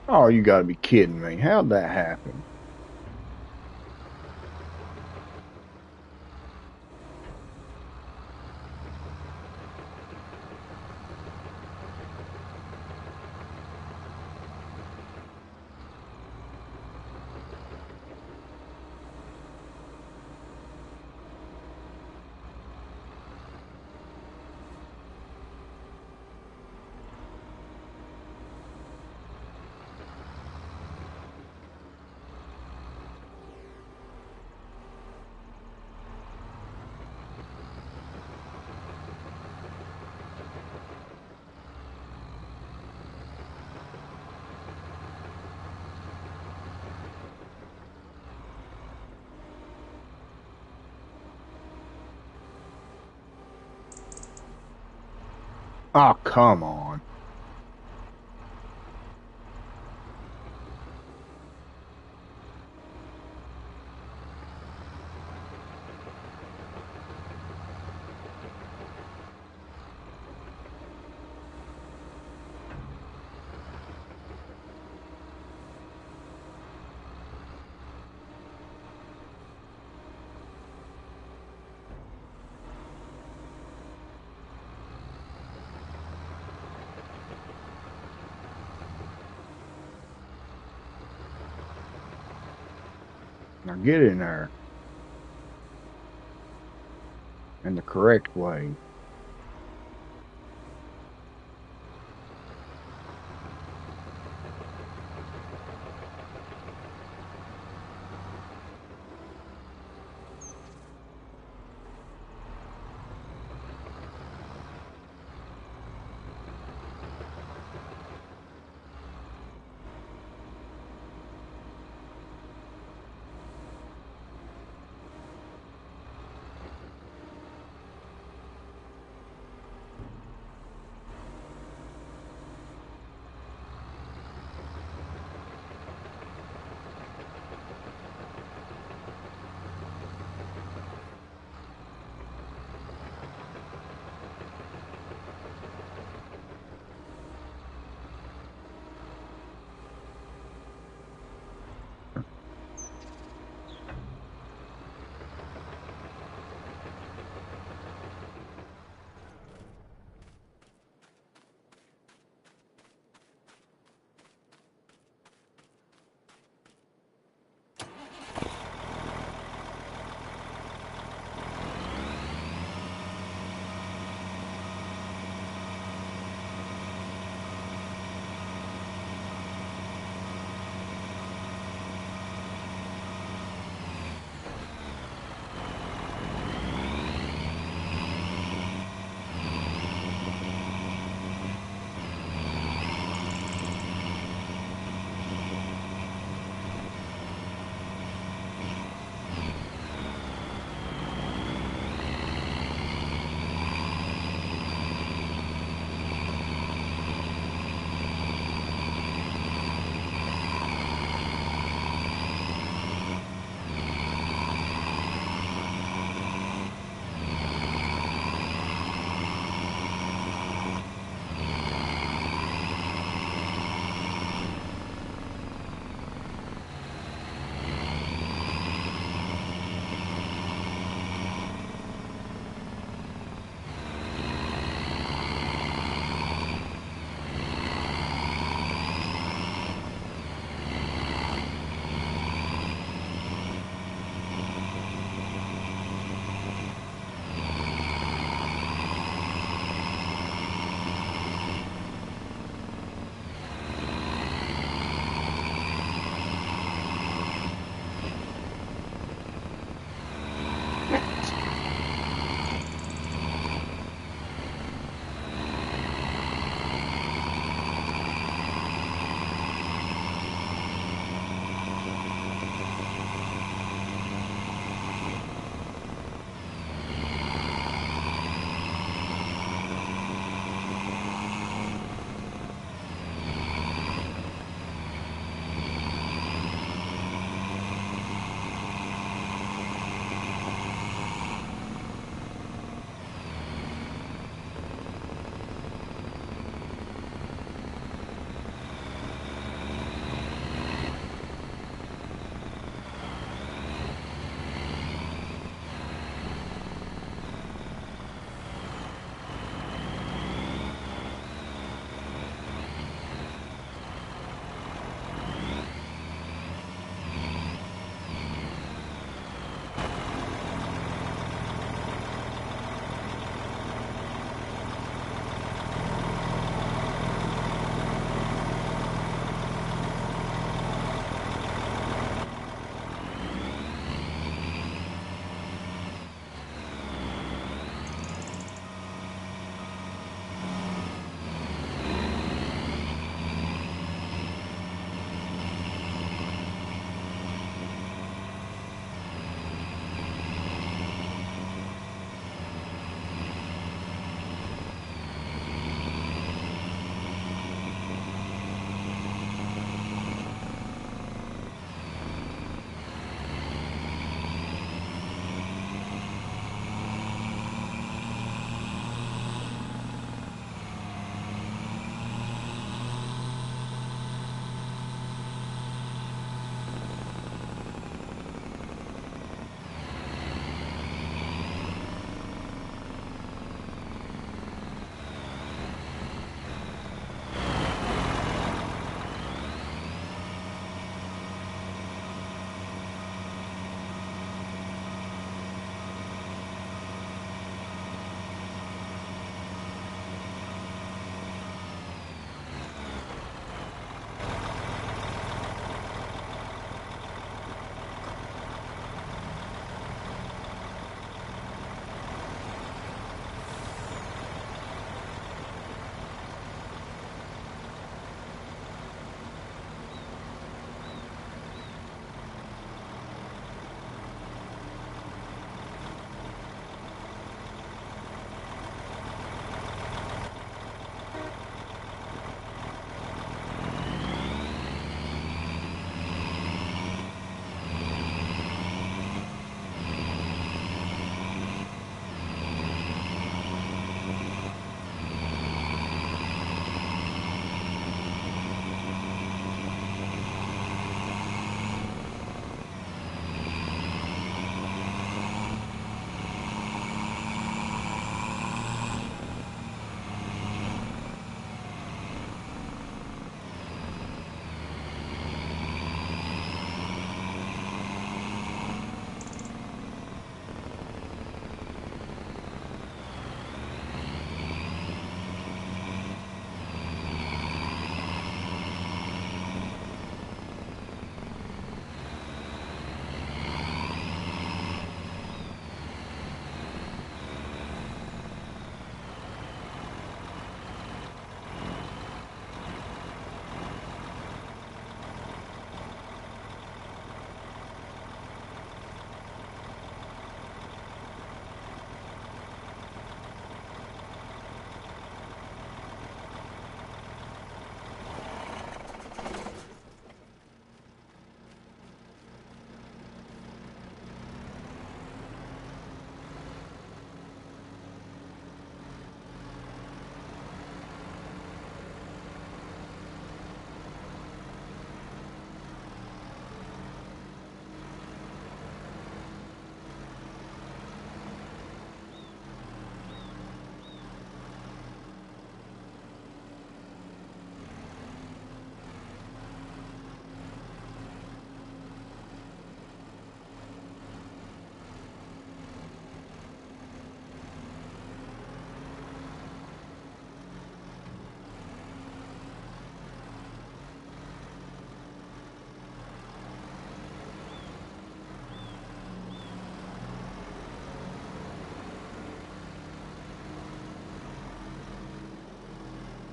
Oh, you got to be kidding me! How'd that happen? Oh, come on. Now get in there in the correct way.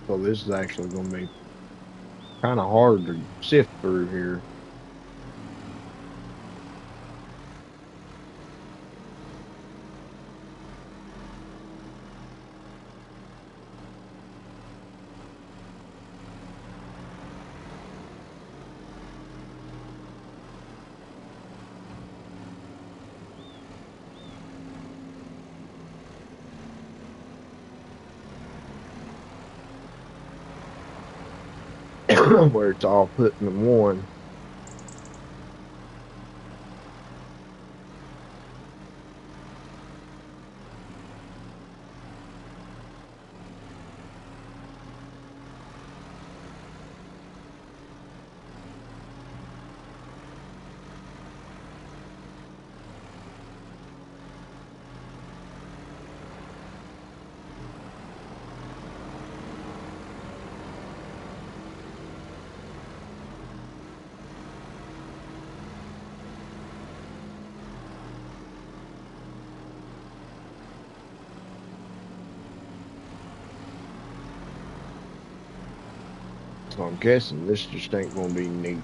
So this is actually going to be kind of hard to sift through here. Where it's all put in one. So I'm guessing this just ain't going to be neat.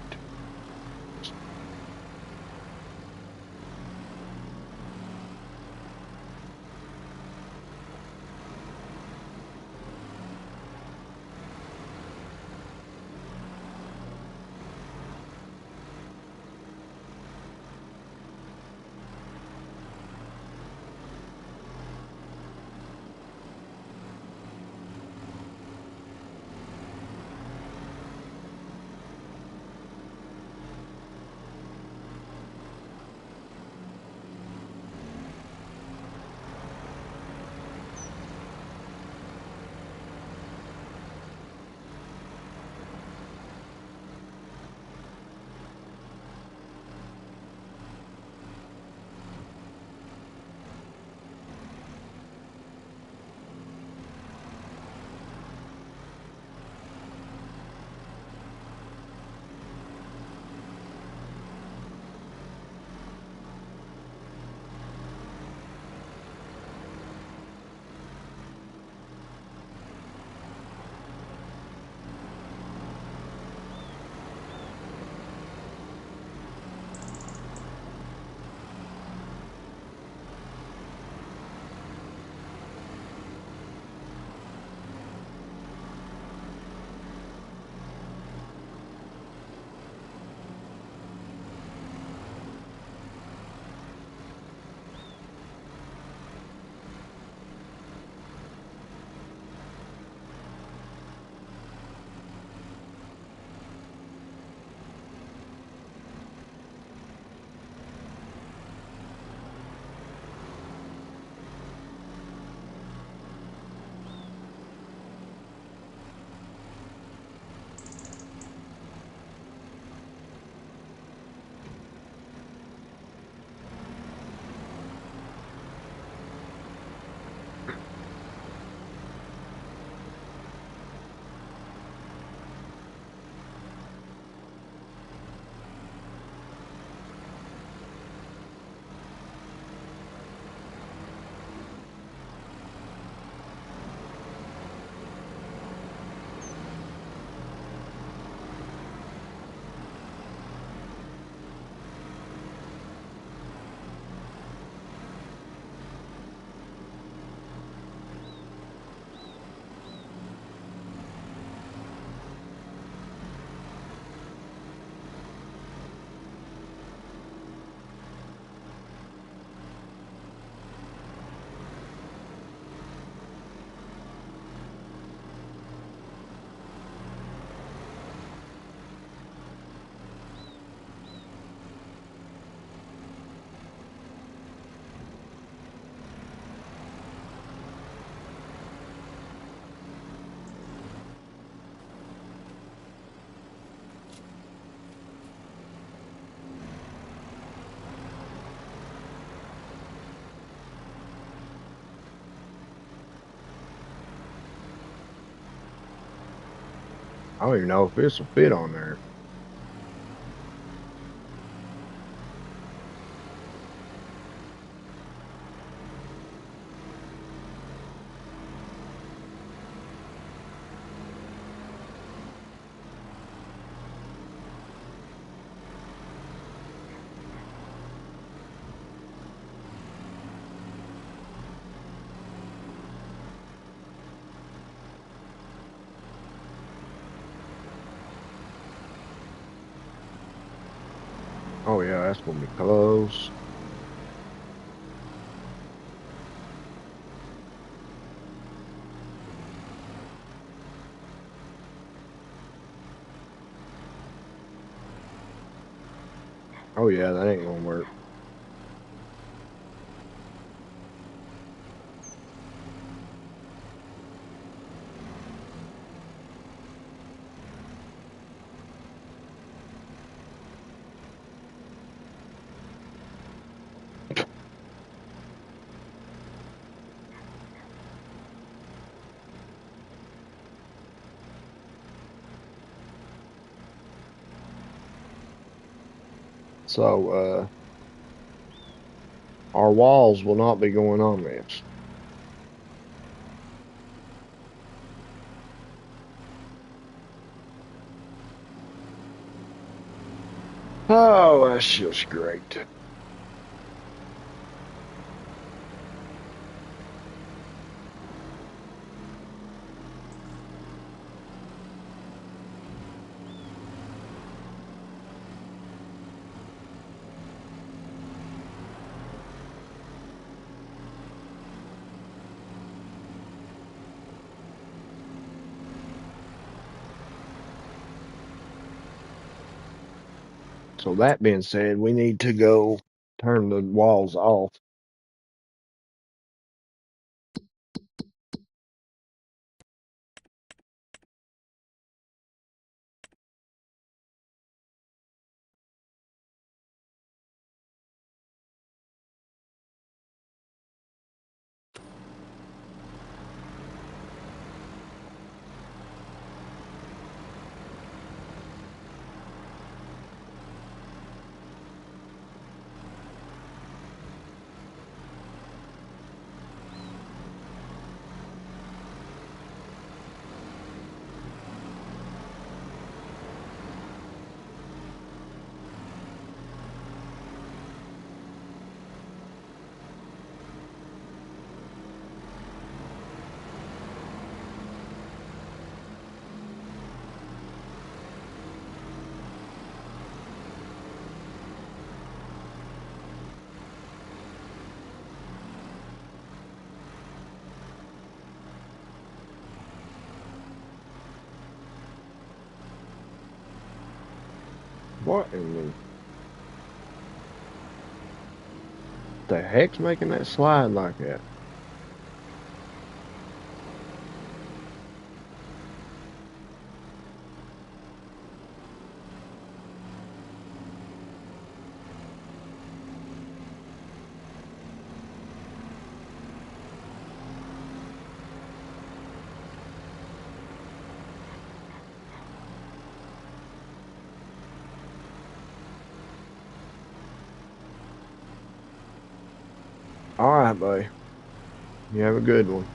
I don't even know if this will fit on there. Oh yeah, that's gonna be close. Oh yeah, that ain't gonna work. So our walls will not be going on this. Oh, that's just great. So that being said, we need to go turn the walls off. What in the heck's making that slide like that? All right, buddy. You have a good one.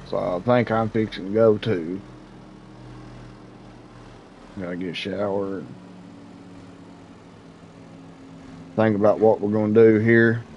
So I think I'm fixing to go too. Gotta get a shower and think about what we're gonna do here.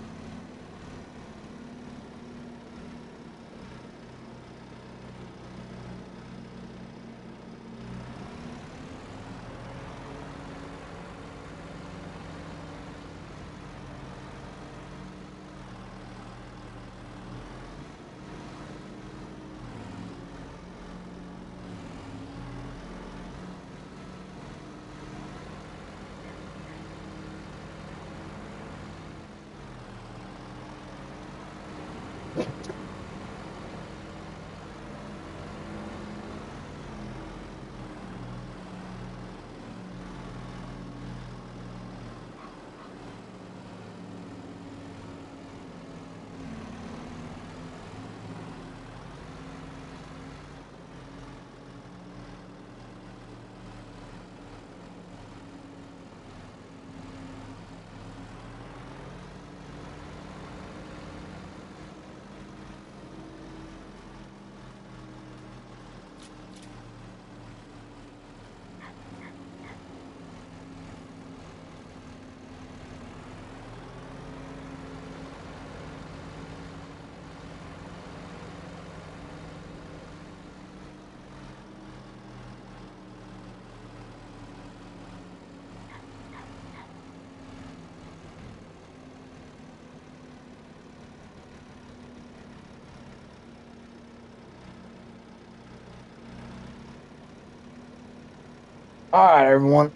All right, everyone.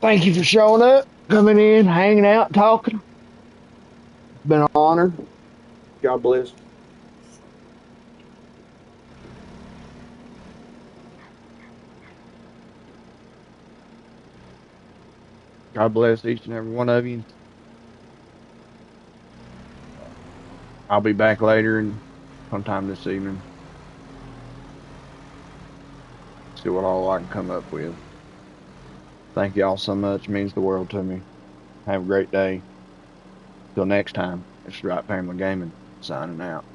Thank you for showing up, coming in, hanging out, talking. It's been an honor. God bless. God bless each and every one of you. I'll be back later and sometime this evening. See what all I can come up with. Thank you all so much. It means the world to me. Have a great day. Till next time, it's Right Family Gaming signing out.